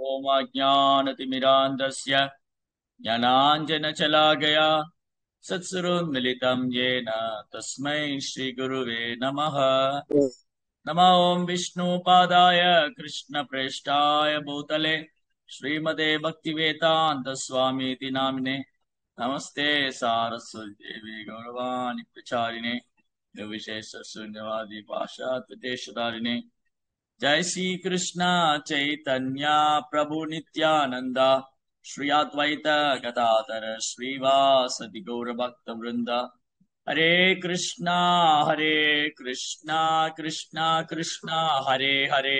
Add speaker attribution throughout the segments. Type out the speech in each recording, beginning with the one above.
Speaker 1: ओमाज्ञानतिमिरान्धस्य ज्ञानाञ्जनशलाकया सत्सुरोन्मिलितं येन तस्मै श्रीगुरुवे नमः। नमो ॐ विष्णुपादाय कृष्णप्रेष्ठाय भूतले श्रीमते भक्तिवेदान्तस्वामीति नामिने नमस्ते सारस्वती देवी गौरवाणि प्रचारिणे निर्विशेषशून्यवादी पाशात्देशधारिणे। जय श्री कृष्ण चैतन्य प्रभु नित्यानंदा श्री अद्वैत गदाधर श्रीवासदि गौर भक्त वृंद। हरे कृष्णा कृष्णा कृष्णा हरे हरे,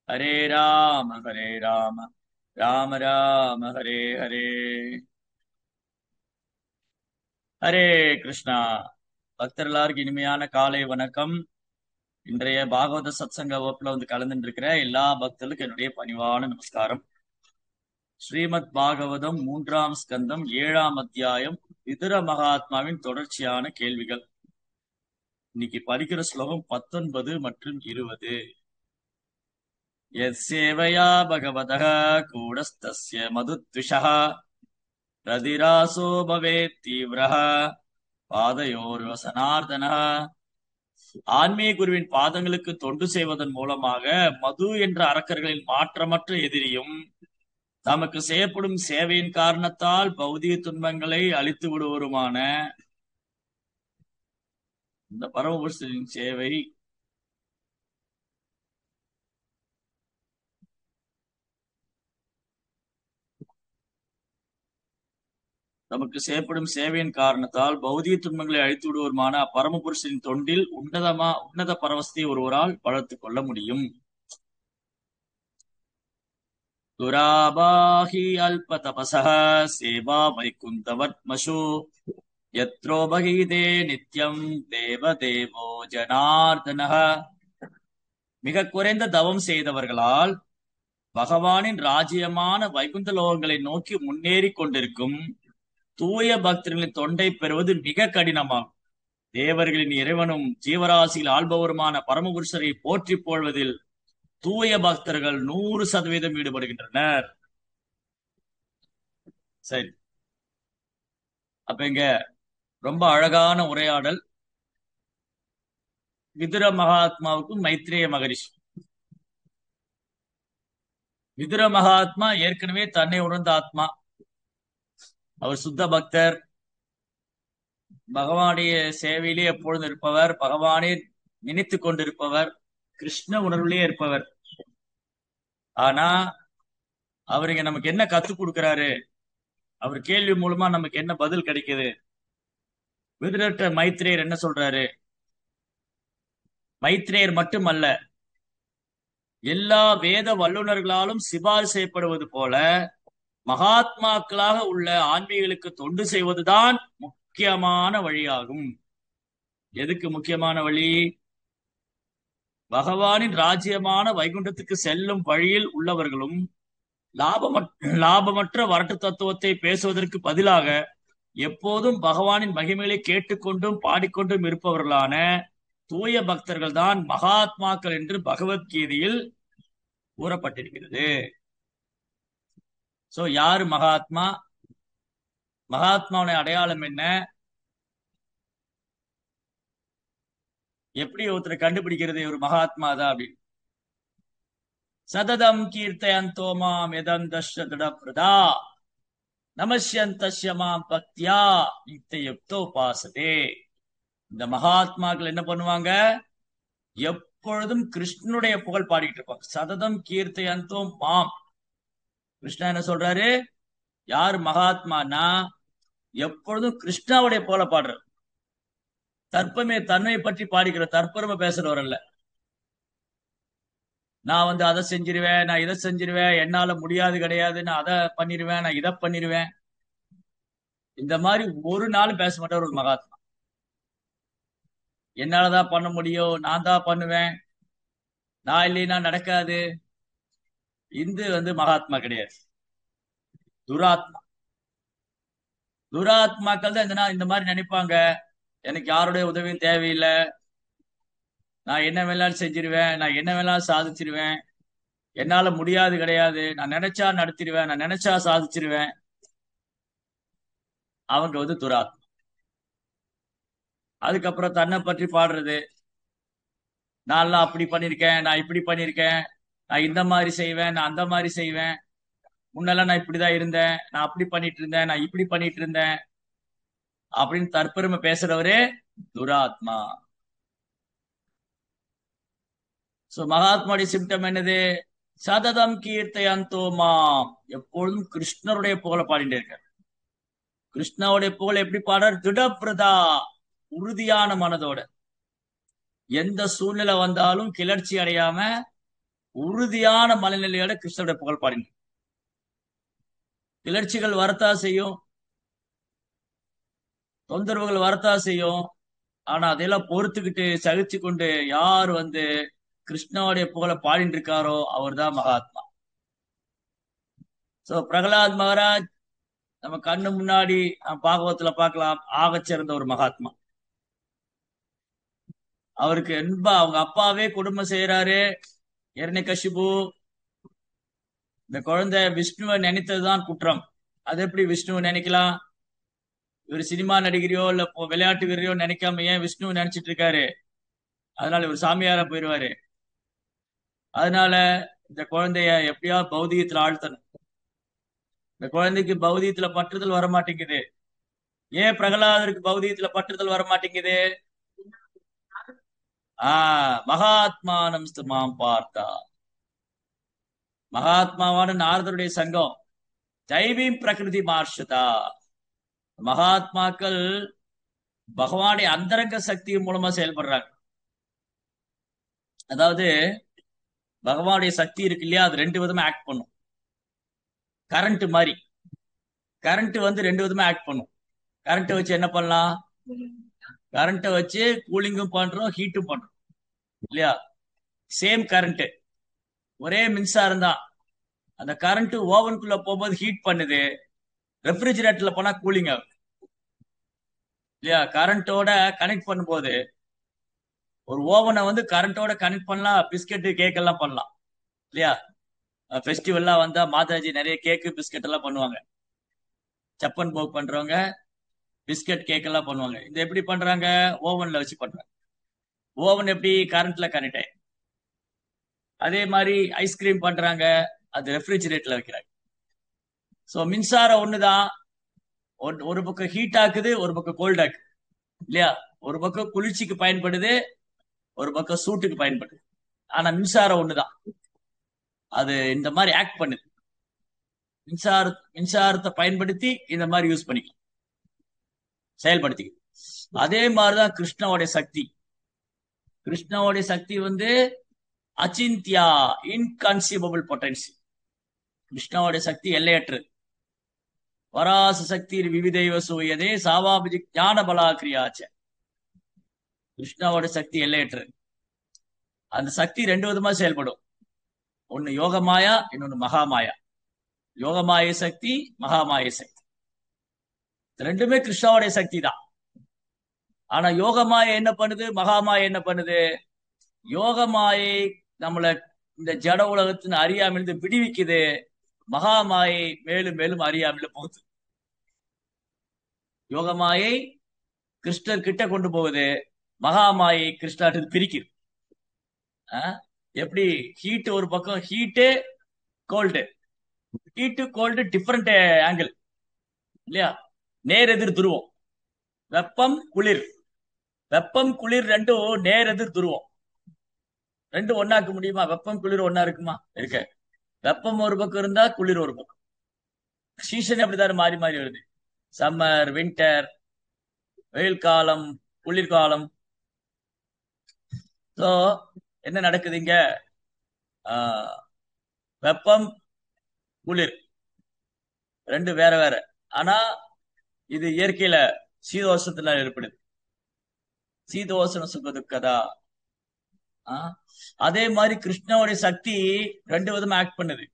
Speaker 1: हरे राम राम राम हरे हरे। ஹரே கிருஷ்ணா. பக்தர் எல்லாருக்கும் இனிமையான காலை வணக்கம். இன்றைய பாகவத சத்சங்க வகுப்புல கலந்துட்டு இருக்கிற எல்லா பக்தர்களுக்கும் என்னுடைய பணிவான நமஸ்காரம். ஸ்ரீமத் பாகவதம் 3ஆம் ஸ்கந்தம் 7ஆம் அத்தியாயம் விதுர மகாத்மாவின் தொடர்ச்சியான கேள்விகள். இன்னைக்கு படிக்கிற ஸ்லோகம் 19 மற்றும் 20. யத்சேவயா பகவதः கூடஸ்தஸ்ய மதுத்விஷः ரதிராசோ பவேத் தீவ்ரः பாதயோர்வசனார்தனः. ஆன்மீக குருவின் பாதங்களுக்கு தொண்டு செய்வதன் மூலமாக மது என்ற அரக்கர்களின் மாற்றமற்ற எதிரியும் தமக்கு செய்யப்படும் சேவையின் காரணத்தால் பௌதிக துன்பங்களை அழித்து விடுவருமான இந்த பரமபுருஷனின் சேவை நமக்கு செய்யப்படும் சேவையின் காரணத்தால் பௌதிக துன்பங்களை அழித்து விடுவருமான பரமபுருஷனின் தொண்டில் உன்னத பரவஸ்தை ஒருவரால் வளர்த்துக் கொள்ள முடியும். துராபாஹி அல்ப தபசஹ சேவா வைகுந்தவர்மசு யத்ரோ பகீதே நித்யம் தேவதேவோ ஜனார்தனஹ. மிக குறைந்த தவம் செய்தவர்களால் பகவானின் ராஜ்யமான வைகுந்த லோகங்களை நோக்கி முன்னேறி கொண்டிருக்கும் தூய பக்தர்களின் தொண்டை பெறுவது மிக கடினமாகும். தேவர்களின் இறைவனும் ஜீவராசியில் ஆள்பவருமான பரமபுருஷரை போற்றி போழ்வதில் தூய பக்தர்கள் 100% ஈடுபடுகின்றனர். சரி, அப்ப இங்க ரொம்ப அழகான உரையாடல் விதுர மகாத்மாவுக்கும் மைத்ரேய மகரிஷி. விதுர மகாத்மா ஏற்கனவே தன்னை உணர்ந்த ஆத்மா. அவர் சுத்த பக்தர், பகவானுடைய சேவையிலே எப்பொழுதும் இருப்பவர், பகவானை நினைத்து கொண்டிருப்பவர், கிருஷ்ண உணர்விலே இருப்பவர். ஆனா அவருங்க நமக்கு என்ன கத்துக் கொடுக்கிறாரு, அவர் கேள்வி மூலமா நமக்கு என்ன பதில் கிடைக்குது? விதுரட்ட மைத்ரேயர் என்ன சொல்றாரு? மைத்ரேயர் மட்டுமல்ல, எல்லா வேத வல்லுநர்களாலும் சிபாரிசு செய்யப்படுவது போல மகாத்மாக்களாக உள்ள ஆன்மீகளுக்கு தொண்டு செய்வதுதான் முக்கியமான வழியாகும். எதுக்கு முக்கியமான வழி? பகவானின் ராஜ்யமான வைகுண்டத்துக்கு செல்லும் வழியில் உள்ளவர்களும் லாபமற்ற வரட்டு தத்துவத்தை பேசுவதற்கு பதிலாக எப்போதும் பகவானின் மகிமைகளை கேட்டுக்கொண்டும் பாடிக்கொண்டும் இருப்பவர்களான தூய பக்தர்கள் தான் மகாத்மாக்கள் என்று பகவத்கீதையில் கூறப்பட்டிருக்கிறது. சோ யாரு மகாத்மா? மகாத்மாவுடைய அடையாளம் என்ன? எப்படி ஒருத்தர் கண்டுபிடிக்கிறது ஒரு மகாத்மா தான் அப்படின்னு? சததம் கீர்த்தயந்தோ மாம் யதந்தஸ்ய திருடப்ரதா நமஸ்யந்தஸ்ய மாம் பக்தியா நித்யயுக்தோபாசதே. இந்த மகாத்மாக்கள் என்ன பண்ணுவாங்க? எப்பொழுதும் கிருஷ்ணனுடைய புகழ் பாடிட்டு இருப்பாங்க. சததம் கீர்த்தயந்தோ மாம். கிருஷ்ணா என்ன சொல்றாரு? யார் மகாத்மானா எப்பொழுதும் கிருஷ்ணாவுடைய புகழ பாடுற, தர்ப்பமே தன்மை பற்றி பாடிக்கிற, தற்பரம பேசுறவர் அல்ல. நான் அதை செஞ்சிருவேன், நான் இதை செஞ்சிருவேன், என்னால முடியாது கிடையாது, நான் அதை பண்ணிருவேன், நான் இதை பண்ணிருவேன், இந்த மாதிரி ஒரு நாளும் பேச மாட்டவர் ஒரு மகாத்மா. என்னாலதான் பண்ண முடியும், நான் தான் பண்ணுவேன், நான் இல்லைன்னா நடக்காது. இது மகாத்மா கிடையாது, துராத்மா. துராத்மாக்கள் தான் இந்த மாதிரி நினைப்பாங்க. எனக்கு யாருடைய உதவியும் தேவையில்லை, நான் என்ன வேணாலும் செஞ்சிருவேன், நான் என்ன வேணாலும் சாதிச்சிருவேன், என்னால முடியாது கிடையாது, நான் நினைச்சா நடத்திடுவேன், நான் நினைச்சா சாதிச்சிருவேன், அவங்க துராத்மா. அதுக்கப்புறம் தன்னை பற்றி பாடுறது, நான்லாம் அப்படி பண்ணிருக்கேன், நான் இப்படி பண்ணிருக்கேன், நான் இந்த மாதிரி செய்வேன், நான் அந்த மாதிரி செய்வேன், முன்னெல்லாம் நான் இப்படிதான் இருந்தேன், நான் அப்படி பண்ணிட்டு இருந்தேன், நான் இப்படி பண்ணிட்டு இருந்தேன் அப்படின்னு தற்பெருமை பேசுறவரே துராத்மா. சோ மகாத்மாவுடைய சிம்டம் என்னது? சததம் கீர்த்தயந்தோ மாம், எப்பொழுதும் கிருஷ்ணருடைய புகழ பாடிட்டு இருக்கார். கிருஷ்ணாவுடைய புகழ எப்படி பாடுறார்? திடப்பிரதா, உறுதியான மனதோட, எந்த சூழ்நிலை வந்தாலும் கிளர்ச்சி அடையாம உறுதியான மனநிலையோட கிருஷ்ணருடைய புகழ் பாடினார். கிளர்ச்சிகள் வரத்தா செய்யும், தொந்தரவுகள் வரத்தா செய்யும். ஆனா அதெல்லாம் பொறுத்துக்கிட்டு சகிச்சு கொண்டு யார் கிருஷ்ணாவுடைய புகழ பாடிட்டு இருக்காரோ அவர் தான் மகாத்மா. சோ பிரகலாத் மகாராஜ் நம்ம கண்ணு முன்னாடி பாகவத்துல பார்க்கலாம், ஆகச் சிறந்த ஒரு மகாத்மா. அவருக்கு என்பா அவங்க அப்பாவே கொடுமை செய்யறாரு. இரண்யகசிபு, இந்த குழந்தை விஷ்ணுவை நினைத்ததுதான் குற்றம். அது எப்படி விஷ்ணுவை நினைக்கலாம்? இவர் சினிமா நடிகரையோ இல்ல விளையாட்டு வீரரையோ நினைக்காம ஏன் விஷ்ணுவை நினைச்சிட்டு இருக்காரு? அதனால இவர் சாமியாரா போயிடுவாரு. அதனால இந்த குழந்தைய எப்படியா பௌதிகத்துல ஆழ்த்தணும். இந்த குழந்தைக்கு பௌதிகத்துல பற்றுதல் வர மாட்டேங்குது. பிரகலாதருக்கு பௌதிகத்துல பற்றுதல் வர மாட்டேங்குது. மகாத்மானம் மாம் பார்த்தா, மகாத்மாவான நாரதருடைய சங்கம், ஜைவீம் பிரகிருதி மார்ஷதா. மகாத்மாக்கள் பகவானுடைய அந்தரங்க சக்தி மூலமா செயல்படுறாங்க. அதாவது பகவானுடைய சக்தி இருக்கு இல்லையா, அது ரெண்டு விதமா ஆக்ட் பண்ணும். கரண்ட் மாதிரி, கரண்ட் ரெண்டு விதமா ஆக்ட் பண்ணும். கரண்ட் வச்சு என்ன பண்ணலாம்? கரண்ட்டை வச்சு கூலிங்கும் பண்றோம், ஹீட்டும் பண்றோம் இல்லையா? சேம் கரண்ட், ஒரே மின்சாரம் தான். அந்த கரண்ட் ஓவனுக்குள்ள போகும்போது ஹீட் பண்ணுது, ரெஃப்ரிஜிரேட்டர்ல போனா கூலிங் ஆகும் இல்லையா? கரண்டோட கனெக்ட் பண்ணும்போது, ஒரு ஓவனை கரண்டோட கனெக்ட் பண்ணலாம், பிஸ்கெட் கேக் எல்லாம் பண்ணலாம் இல்லையா? ஃபெஸ்டிவல்லாம் வந்தா மாதாஜி நிறைய கேக்கு பிஸ்கெட் எல்லாம் பண்ணுவாங்க. சப்பன் போக் பண்றவங்க பிஸ்கெட் கேக் எல்லாம் பண்ணுவாங்க. இது எப்படி பண்றாங்க? ஓவன்ல வச்சு பண்றாங்க. ஓவன் எப்படி? கரண்ட்ல கனெக்ட் ஆயிடும். அதே மாதிரி ஐஸ்கிரீம் பண்றாங்க, அது ரெஃப்ரிஜிரேட்டர்ல வைக்கிறாங்க. சோ மின்சாரம் ஒண்ணுதான். ஒரு பக்கம் ஹீட் ஆக்குது, ஒரு பக்கம் கோல்ட் ஆக்குது இல்லையா? ஒரு பக்கம் குளிர்ச்சிக்கு பயன்படுது, ஒரு பக்கம் சூட்டுக்கு பயன்படுது. ஆனா மின்சாரம் ஒண்ணுதான், அது இந்த மாதிரி ஆக்ட் பண்ணுது. மின்சாரத்தை பயன்படுத்தி இந்த மாதிரி யூஸ் பண்ணிக்கலாம், செயல்படுத்தி. அதே மாதிரிதான் கிருஷ்ணாவுடைய சக்தி. கிருஷ்ணாவுடைய சக்தி அச்சிந்தியா, இன்கான்சியபிள் பொட்டன்சி. கிருஷ்ணாவுடைய சக்தி எல்லையற்றது. வராச சக்தி விவிதைவ சூயதே சாவாபிஜி ஞான பலாக்கிரியாச்ச. கிருஷ்ணாவோட சக்தி எல்லையற்றது. அந்த சக்தி ரெண்டு விதமா செயல்படும். ஒன்னு யோகமாயா, இன்னொன்னு மகாமாயா. யோகமாய சக்தி, மகாமாய சக்தி, ரெண்டுமே கிருஷ்ணாவுடைய சக்தி தான். ஆனா யோகமாய என்ன பண்ணுது, மகாமாய என்ன பண்ணுது? யோகமாயை நம்மள இந்த ஜட உலகத்தின் அறியாமிலிருந்து விடுவிக்குது, மகாமாயை மேலும் மேலும் அறியாமல போகுது. யோகமாயை கிருஷ்ணர் கிட்ட கொண்டு போகுது, மகாமாயை கிருஷ்ணாட்டு பிரிக்குது. எப்படி? ஹீட் ஒரு பக்கம், heat cold, heat cold different angle இல்லையா? நேர் எதிர் துருவம். வெப்பம் குளிர், வெப்பம் குளிர் ரெண்டும் நேர் எதிர் துருவம். ரெண்டும் ஒன்னாக்க முடியுமா? வெப்பம் குளிர் ஒன்னா இருக்குமா? இருக்க. வெப்பம் ஒரு பக்கம் இருந்தா குளிர் ஒரு பக்கம். சீசன் அப்படிதான் மாறி மாறி வருது. சம்மர், வின்டர், வெயில் காலம், குளிர்காலம். சோ என்ன நடக்குது இங்க? வெப்பம் குளிர் ரெண்டு வேற வேற. ஆனா இது இயற்கையில சீதோஷத்துல ஏற்படுது. சீதோஷண சுகதுக்கதா. அதே மாதிரி கிருஷ்ணாவுடைய சக்தி ரெண்டு விதமா ஆக்ட் பண்ணுது.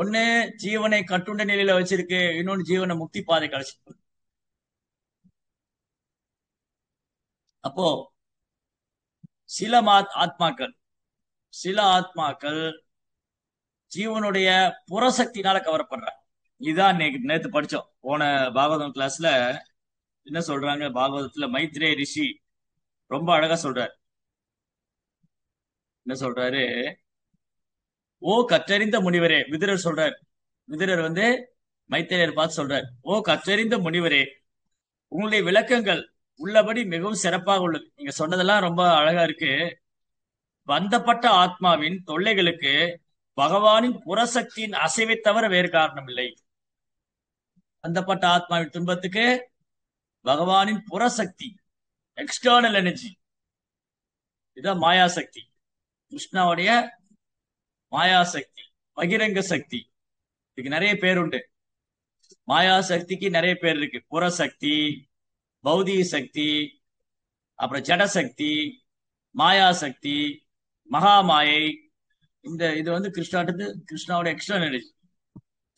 Speaker 1: ஒண்ணு ஜீவனை கட்டுண்ட நிலையில வச்சிருக்கு, இன்னொன்னு ஜீவனை முக்தி பாதை கிடைச்சிருக்கு. அப்போ சில ஆத்மாக்கள் ஜீவனுடைய புறசக்தினால கவரப்படுறான். இதுதான் நேத்து படிச்சோம். போன பாகவதம் கிளாஸ்ல என்ன சொல்றாங்க, பாகவதத்துல மைத்ரேய ரிஷி ரொம்ப அழகா சொல்றாரு. என்ன சொல்றாரு? ஓ கற்றறிந்த முனிவரே, விதுரர் சொல்றார். விதுரர் வந்து மைத்ரேயர் பார்த்து சொல்றார், ஓ கற்றறிந்த முனிவரே, உங்களுடைய விளக்கங்கள் உள்ளபடி மிகவும் சிறப்பாக உள்ளது. நீங்க சொன்னதெல்லாம் ரொம்ப அழகா இருக்கு. பந்தப்பட்ட ஆத்மாவின் தொல்லைகளுக்கு பகவானின் புறசக்தியின் அசைவை தவிர வேறு காரணம் இல்லை. பந்தப்பட்ட ஆத்மாவின் துன்பத்துக்கு பகவானின் புறசக்தி, எக்ஸ்டர்னல் எனர்ஜி, இதுதான் மாயாசக்தி. கிருஷ்ணாவுடைய மாயாசக்தி, பகிரங்க சக்தி. இதுக்கு நிறைய பேர் உண்டு. மாயாசக்திக்கு நிறைய பேர் இருக்கு. புறசக்தி, பௌதிக சக்தி, அப்புறம் ஜடசக்தி, மாயாசக்தி, மகாமாயை. இது வந்து கிருஷ்ணாவோட எக்ஸ்டர்னல் எனர்ஜி,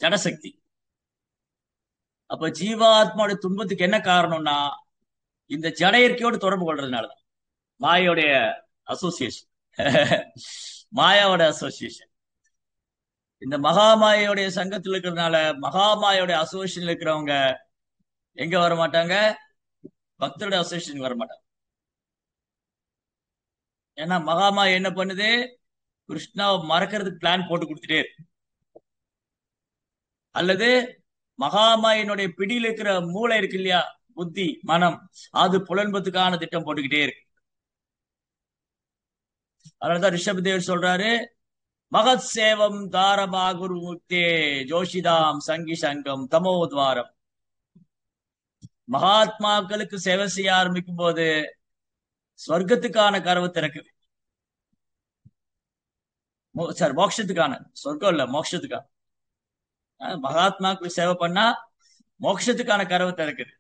Speaker 1: ஜடசக்தி. அப்ப ஜீவாத்மாவுடைய துன்பத்துக்கு என்ன காரணம்னா இந்த ஜட இயற்கையோடு தொடர்பு கொள்றதுனாலதான். மாயோடைய அசோசியேஷன் மாயாவோட அசோசியேஷன். இந்த மகாமாயோடைய சங்கத்தில் இருக்கிறதுனால மகாமாயோடைய அசோசியேஷன் இருக்கிறவங்க எங்க வர மாட்டாங்க? பக்தருடைய அசோசியேஷன் வர மாட்டாங்க. ஏன்னா மகாமாயா என்ன பண்ணுது? கிருஷ்ணாவை மறக்கிறதுக்கு பிளான் போட்டு கொடுத்துட்டே இருக்கு. அல்லது மகாமாயினுடைய பிடியில் இருக்கிற மூளை இருக்கு இல்லையா, புத்தி மனம், அது புலன்பத்துக்கான திட்டம் போட்டுக்கிட்டே இருக்கு. அதனாலதான் ரிஷபதேவர் சொல்றாரு, மகத் சேவம் தாரமாகுரு முக்தே ஜோஷிதாம் சங்கி சங்கம் தமோத்வாரம். மகாத்மாக்களுக்கு சேவை செய்ய ஆரம்பிக்கும் போது சொர்க்கத்துக்கான கதவு திறக்குது. சார் மோட்சத்துக்கான, சொர்க்கம் இல்ல மோட்சத்துக்கான. மகாத்மாக்களுக்கு சேவை பண்ணா மோட்சத்துக்கான கதவு திறக்குது.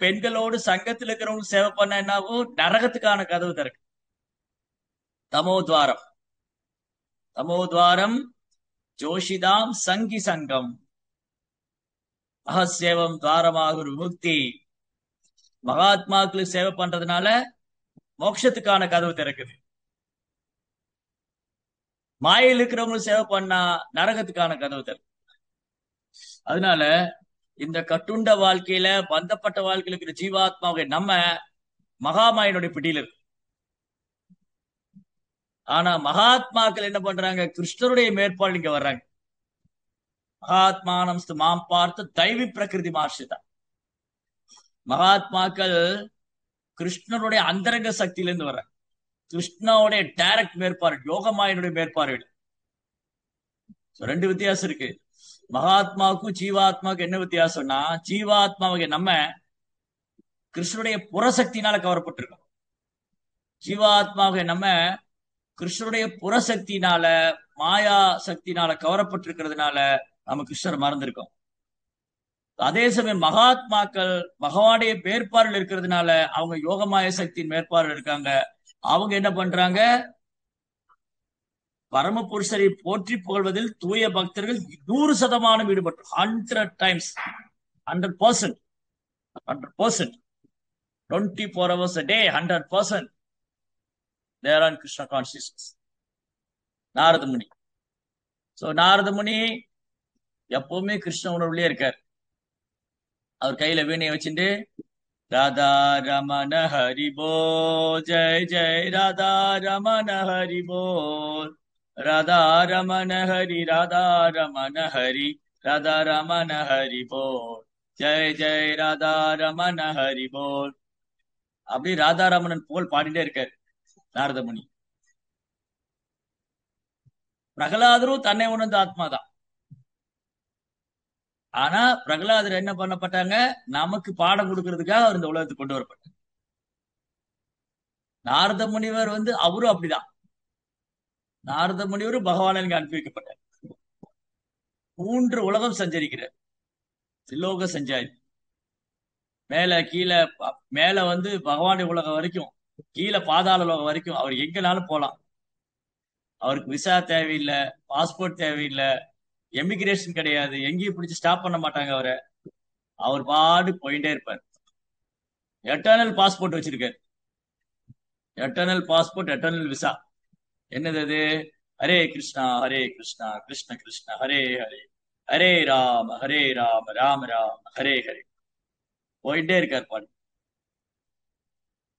Speaker 1: பெண்களோடு சங்கத்தில் இருக்கிறவங்க சேவை பண்ண என்னாகும்? நரகத்துக்கான கதவு திறக்கு. தமோத்வாரம், தமோத்வாரம் ஜோஷிதாம் சங்கி சங்கம் மகசேவம் துவாரமாக விமுக்தி. மகாத்மாக்களுக்கு சேவை பண்றதுனால மோட்சத்துக்கான கதவு திறக்குது. மாயில் இருக்கிறவங்களுக்கு சேவை பண்ணா நரகத்துக்கான கதவு திறக்கு. அதனால இந்த கட்டுண்ட வாழ்க்கையில, பந்தப்பட்ட வாழ்க்கையில இருக்கிற ஜீவாத்மாவை நம்ம மகாமாயினுடைய பிடியில இருக்கு. ஆனா மகாத்மாக்கள் என்ன பண்றாங்க? கிருஷ்ணருடைய மேற்பாடு இங்க வர்றாங்க. மகாத்மானம் மாம் பார்த்து தைவி பிரகிருதி மார்ஷிதா. மகாத்மாக்கள் கிருஷ்ணருடைய அந்தரங்க சக்தியிலிருந்து வர்றாங்க. கிருஷ்ணாவுடைய டைரக்ட் மேற்பார்வை, யோகமாயனுடைய மேற்பார்வை. ரெண்டு வித்தியாசம் இருக்கு. மகாத்மாவுக்கும் ஜீவாத்மாவுக்கு என்ன வித்தியாசம்னா, ஜீவாத்மாவுக்கு நம்ம கிருஷ்ணனுடைய புறசக்தினால கவரப்பட்டிருக்கோம். ஜீவாத்மாவுக்கு நம்ம கிருஷ்ணனுடைய புறசக்தினால, மாயா சக்தினால கவரப்பட்டிருக்கிறதுனால நம்ம கிருஷ்ணரை மறந்திருக்கோம். அதே சமயம் மகாத்மாக்கள் பகவானுடைய மேற்பார்வையில் இருக்கிறதுனால அவங்க யோகமாய சக்தியின் மேற்பார்வையில் இருக்காங்க. அவங்க என்ன பண்றாங்க? பரமபுருஷரை போற்றி புகழ்வதில் தூய பக்தர்கள் 100% ஈடுபட்டு 100 times 100% 24 hours a day 100% they are on Krishna consciousness. Narada முனி. நாரத முனி எப்பவுமே கிருஷ்ண உணர்வுலயே இருக்கார். அவர் கையில வீணையை வச்சுட்டு ராதா ரமண ஹரி போல், ஜெய் ஜெய் ராதா ரமண ஹரி போல், ராதா ரமண ஹரி, ராதா ரமண ஹரி, ராதா ரமண ஹரி போல், ஜெய் ஜெய் ராதா ரமண ஹரி போல். அப்படி ராதாரமணன் போல் பாடிட்டே இருக்காரு நாரத முனி. பிரகலாதரும் தன்னை உணர்ந்த ஆத்மாதான். ஆனா பிரகலாதர் என்ன பண்ணப்பட்டாங்க? நமக்கு பாடம் கொடுக்கறதுக்காக அவர் இந்த உலகத்துக்கு கொண்டு வரப்பட்டார். நாரத முனிவர் அவரும் அப்படிதான். நாரத முனிவர் பகவான் அனுப்பி வைக்கப்பட்டார். 3 உலகம் சஞ்சரிக்கிறார். திலோக சஞ்சாரி. மேல கீழே, மேல பகவானுடைய உலகம் வரைக்கும், கீழே பாதாள உலகம் வரைக்கும் அவர் எங்கனாலும் போலாம். அவருக்கு விசா தேவையில்லை, பாஸ்போர்ட் தேவையில்லை, எமிகிரேஷன் கிடையாது, எங்கேயும் பிடிச்சி ஸ்டாப் பண்ண மாட்டாங்க அவரை. அவர் பாடு போயிட்டே இருப்பார். எட்டர்னல் பாஸ்போர்ட் வச்சிருக்காரு. Eternal passport, eternal visa. என்னது அது? ஹரே கிருஷ்ணா கிருஷ்ண கிருஷ்ண ஹரே ஹரே ஹரே ராம ராம ராம ஹரே ஹரே. போயிட்டே இருக்கார் பாட்டு.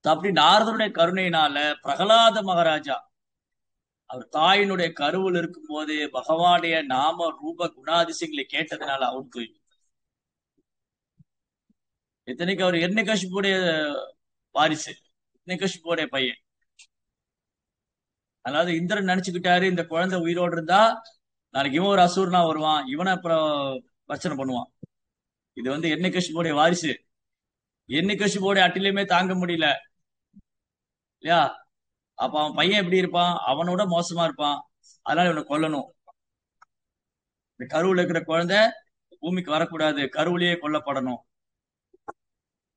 Speaker 1: அப்படி நாரதனுடைய கருணையினால பிரகலாத மகாராஜா அவர் தாயினுடைய கருவில் இருக்கும் போது பகவானுடைய நாம ரூப குணாதிசயங்களை கேட்டதுனால அவருக்கு, இத்தனைக்கு அவர் எண்ணெய் வாரிசு, எண்ணெய் பையன். அதாவது இந்திரன் நினைச்சுக்கிட்டாரு இந்த குழந்தை உயிரோடு இருந்தா நாளைக்கு இவன் ஒரு அசூர்னா வருவான், இவனை அப்புறம் பிரச்சனை பண்ணுவான். இது எண்ணெய் வாரிசு, எண்ணெய் அட்டிலையுமே தாங்க முடியல இல்லையா? அப்ப அவன் பையன் எப்படி இருப்பான்? அவனோட மோசமா இருப்பான். அதனால இவனை கொல்லணும். இந்த கருவுல இருக்கிற குழந்தை பூமிக்கு வரக்கூடாது, கருவிலேயே கொல்லப்படணும்.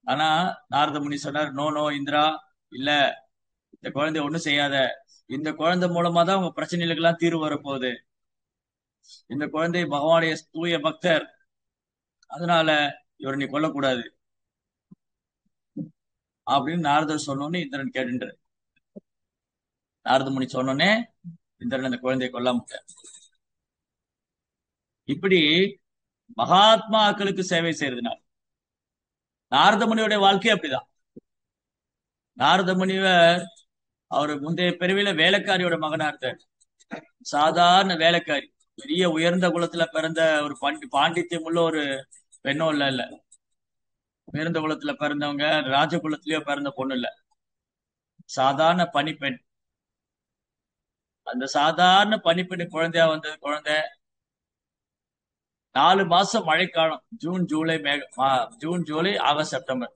Speaker 1: ஆனா நாரத முனி சொன்னார், நோ நோ இந்திரா, இல்ல, இந்த குழந்தைய ஒண்ணும் செய்யாத. இந்த குழந்தை மூலமா தான் உங்க பிரச்சனைகளுக்கெல்லாம் தீர்வு வரப்போகுது. இந்த குழந்தை பகவானுடைய தூய பக்தர், அதனால இவரை நீ கொல்லக்கூடாது அப்படின்னு நாரதர் சொன்னோன்னு இந்திரன் கேட்டுன்றார். நாரத முனி சொன்னோன்னே இந்திரன் அந்த குழந்தையை கொல்லாம. இப்படி மகாத்மாக்களுக்கு சேவை செய்யறதுனால நாரத முனியுடைய வாழ்க்கை அப்படிதான். நாரத முனிவர் அவரு முந்தைய பிறவில வேலைக்காரியோட மகனா இருந்தார். சாதாரண வேலைக்காரி, பெரிய உயர்ந்த குலத்துல பிறந்த ஒரு பாண்டித்யம் உள்ள ஒரு பெண்ணோ இல்ல. உயர்ந்த குலத்துல பிறந்தவங்க, ராஜ குலத்திலயோ பிறந்த பொண்ணு இல்ல, சாதாரண பணிப்பெண். அந்த சாதாரண பணிப்பெண் குழந்தையா வந்தது. குழந்தை 4 மாசம் மழைக்காலம், ஜூன் ஜூலை ஆகஸ்ட் செப்டம்பர்,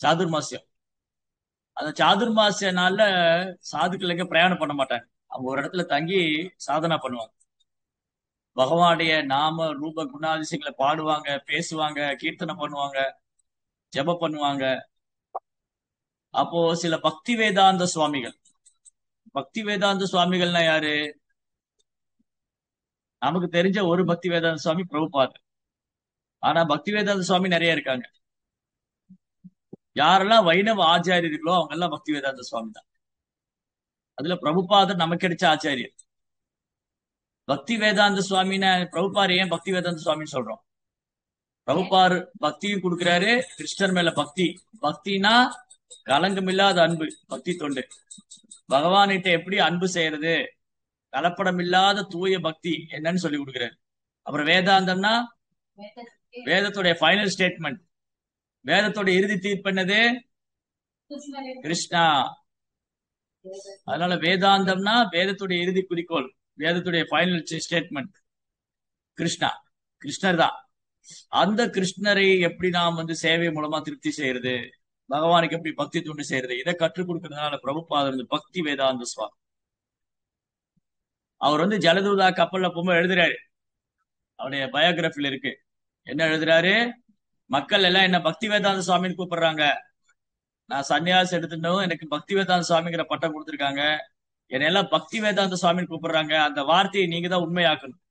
Speaker 1: சாதுர்மாசியம். அந்த சாதுர்மாசிய நாள்ல சாதுக்கள் எங்க பிரயாணம் பண்ண மாட்டாங்க, அவங்க ஒரு இடத்துல தங்கி சாதனா பண்ணுவாங்க. பகவானுடைய நாம ரூப குணாதிசயங்களை பாடுவாங்க, பேசுவாங்க, கீர்த்தனை பண்ணுவாங்க, ஜெபம் பண்ணுவாங்க. அப்போ சில பக்தி வேதாந்த சுவாமிகள், பக்தி வேதாந்த சுவாமிகள்னா யாரு? நமக்கு தெரிஞ்ச ஒரு பக்தி வேதாந்த சுவாமி பிரபுபாதர். ஆனா பக்தி வேதாந்த சுவாமி நிறைய இருக்காங்க. யாரெல்லாம் வைணவ ஆச்சாரியர்களோ அவங்க எல்லாம் பக்தி வேதாந்த சுவாமி தான். அதுல பிரபுபாதர் நமக்கு கிடைச்ச ஆச்சாரியர். பக்தி வேதாந்த சுவாமின்னு பிரபுபார் ஏன் பக்தி வேதாந்த சுவாமின்னு சொல்றோம்? பிரபுபார் பக்தியும் கொடுக்கிறாரு, கிருஷ்ணர் மேல பக்தி. பக்தினா கலங்கமில்லாத அன்பு, பக்தி தொண்டு. பகவான்கிட்ட எப்படி அன்பு செய்யறது, கலப்படம் இல்லாத தூய பக்தி என்னன்னு சொல்லி கொடுக்கிறாரு. அப்புறம் வேதாந்தம்னா வேதத்துடைய ஃபைனல் ஸ்டேட்மெண்ட், வேதத்தோட இறுதி தீர்ப்பு என்னது? கிருஷ்ணா. அதனால வேதாந்தம்னா வேதத்துடைய இறுதி குறிக்கோள், வேதத்துடைய ஃபைனல் ஸ்டேட்மெண்ட் கிருஷ்ணா, கிருஷ்ணர் தான். அந்த கிருஷ்ணரை எப்படி நாம் சேவை மூலமா திருப்தி செய்யறது, பகவானுக்கு எப்படி பக்தி தொண்டு செய்யறது, இதை கற்றுக் கொடுக்கறதுனால பிரபுபாதர் பக்தி வேதாந்த சுவாமி. அவர் ஜலதூதா கப்பல்ல போகும்போது எழுதுறாரு, அவருடைய பயோகிராபில இருக்கு. என்ன எழுதுறாரு? மக்கள் எல்லாம் என்ன பக்தி வேதாந்த சுவாமின்னு கூப்பிடுறாங்க, நான் சன்னியாசி எடுத்துட்டோம், எனக்கு பக்தி வேதாந்த சுவாமிங்கிற பட்டம் கொடுத்துருக்காங்க, என்னெல்லாம் பக்தி வேதாந்த சுவாமின்னு கூப்பிடுறாங்க, அந்த வார்த்தையை நீங்க தான் உண்மையாக்கணும்.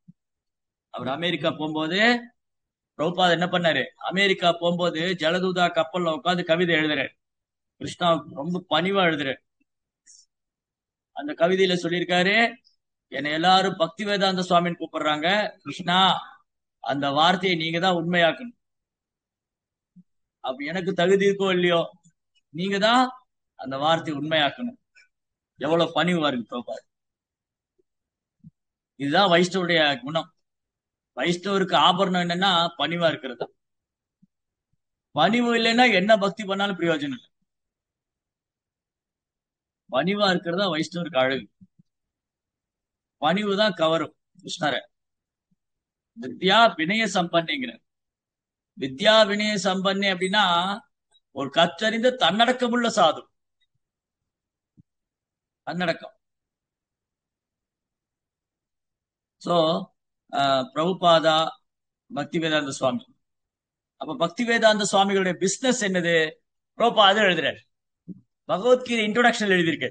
Speaker 1: அவர் அமெரிக்கா போகும்போது பிரபுபாத் என்ன பண்ணாரு? அமெரிக்கா போகும்போது ஜலதூதா கப்பல்ல உட்காந்து கவிதை எழுதுறாரு. கிருஷ்ணா ரொம்ப பணிவா எழுதுறாரு. அந்த கவிதையில சொல்லியிருக்காரு, என்னை எல்லாரும் பக்தி வேதாந்த சுவாமின்னு கூப்பிடுறாங்க, கிருஷ்ணா அந்த வார்த்தையை நீங்க தான் உண்மையாக்கணும். அப்ப எனக்கு தகுதி இருக்கோ இல்லையோ, நீங்க தான் அந்த வார்த்தையை உண்மையாக்கணும். எவ்வளவு பணிவு இருக்கு பிரபுபாத். இதுதான் வைஷ்ணவருடைய குணம். வைஷ்ணவருக்கு ஆபரணம் என்னன்னா பணிவா இருக்கிறது. பணிவு இல்லைன்னா என்ன பக்தி பண்ணாலும் பிரயோஜனம் இல்லை. பணிவா இருக்கிறதா வைஷ்ணவருக்கு அழகு. பணிவு தான் கவரும் கிருஷ்ணர. வித்யா வினய சம்பன்னிங்கிற, வித்யா வினய சம்பன்னி அப்படின்னா ஒரு கற்றறிந்த தன்னடக்கமுள்ள சாது. தன்னடக்கம். சோ பிரபுபாதா பக்தி வேதாந்த சுவாமி. அப்ப பக்தி வேதாந்த சுவாமிகளுடைய பிசினஸ் என்னது? பிரபுபாதா எழுதுறாரு. பகவத்கீதை இன்ட்ரோடக்ஷன் எழுதியிருக்கு.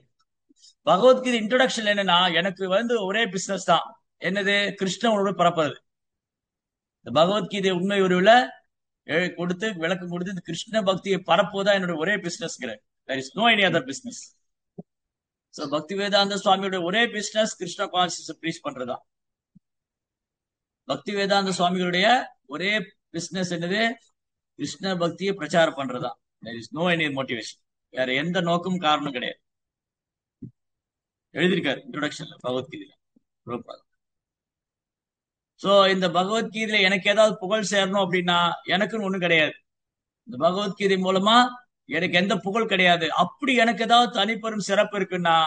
Speaker 1: பகவத்கீதை இன்ட்ரோடக்ஷன் என்னன்னா, எனக்கு ஒரே பிசினஸ் தான், என்னது? கிருஷ்ணனோட பரப்புறது. இந்த பகவத்கீதை உண்மை உருவில கொடுத்து விளக்கம் கொடுத்து இந்த கிருஷ்ண பக்தியை பரப்புவதா என்னோட ஒரே business. There is no any other business. So பக்தி வேதாந்த சுவாமியோட ஒரே பிசினஸ் கிருஷ்ண கான்சியஸ் ப்ரீச் பண்றதுதான். பக்தி வேதாந்த சுவாமிகளுடைய ஒரே பிசினஸ் என்னது? கிருஷ்ண பக்தியை பிரச்சாரம் பண்றதுதான். there is no any motivation. வேற எந்த நோக்கமும் காரணம் கிடையாது. எழுதியிருக்காரு இன்ட்ரோடக்ஷன்ல பகவத்கீதையில. சோ இந்த பகவத்கீதையில எனக்கு ஏதாவது புகழ் சேரணும் அப்படின்னா எனக்குன்னு ஒண்ணும் கிடையாது. இந்த பகவத்கீதை மூலமா எனக்கு எந்த புகழ் கிடையாது. அப்படி எனக்கு ஏதாவது தனிப்பெரும் சிறப்பு இருக்குன்னா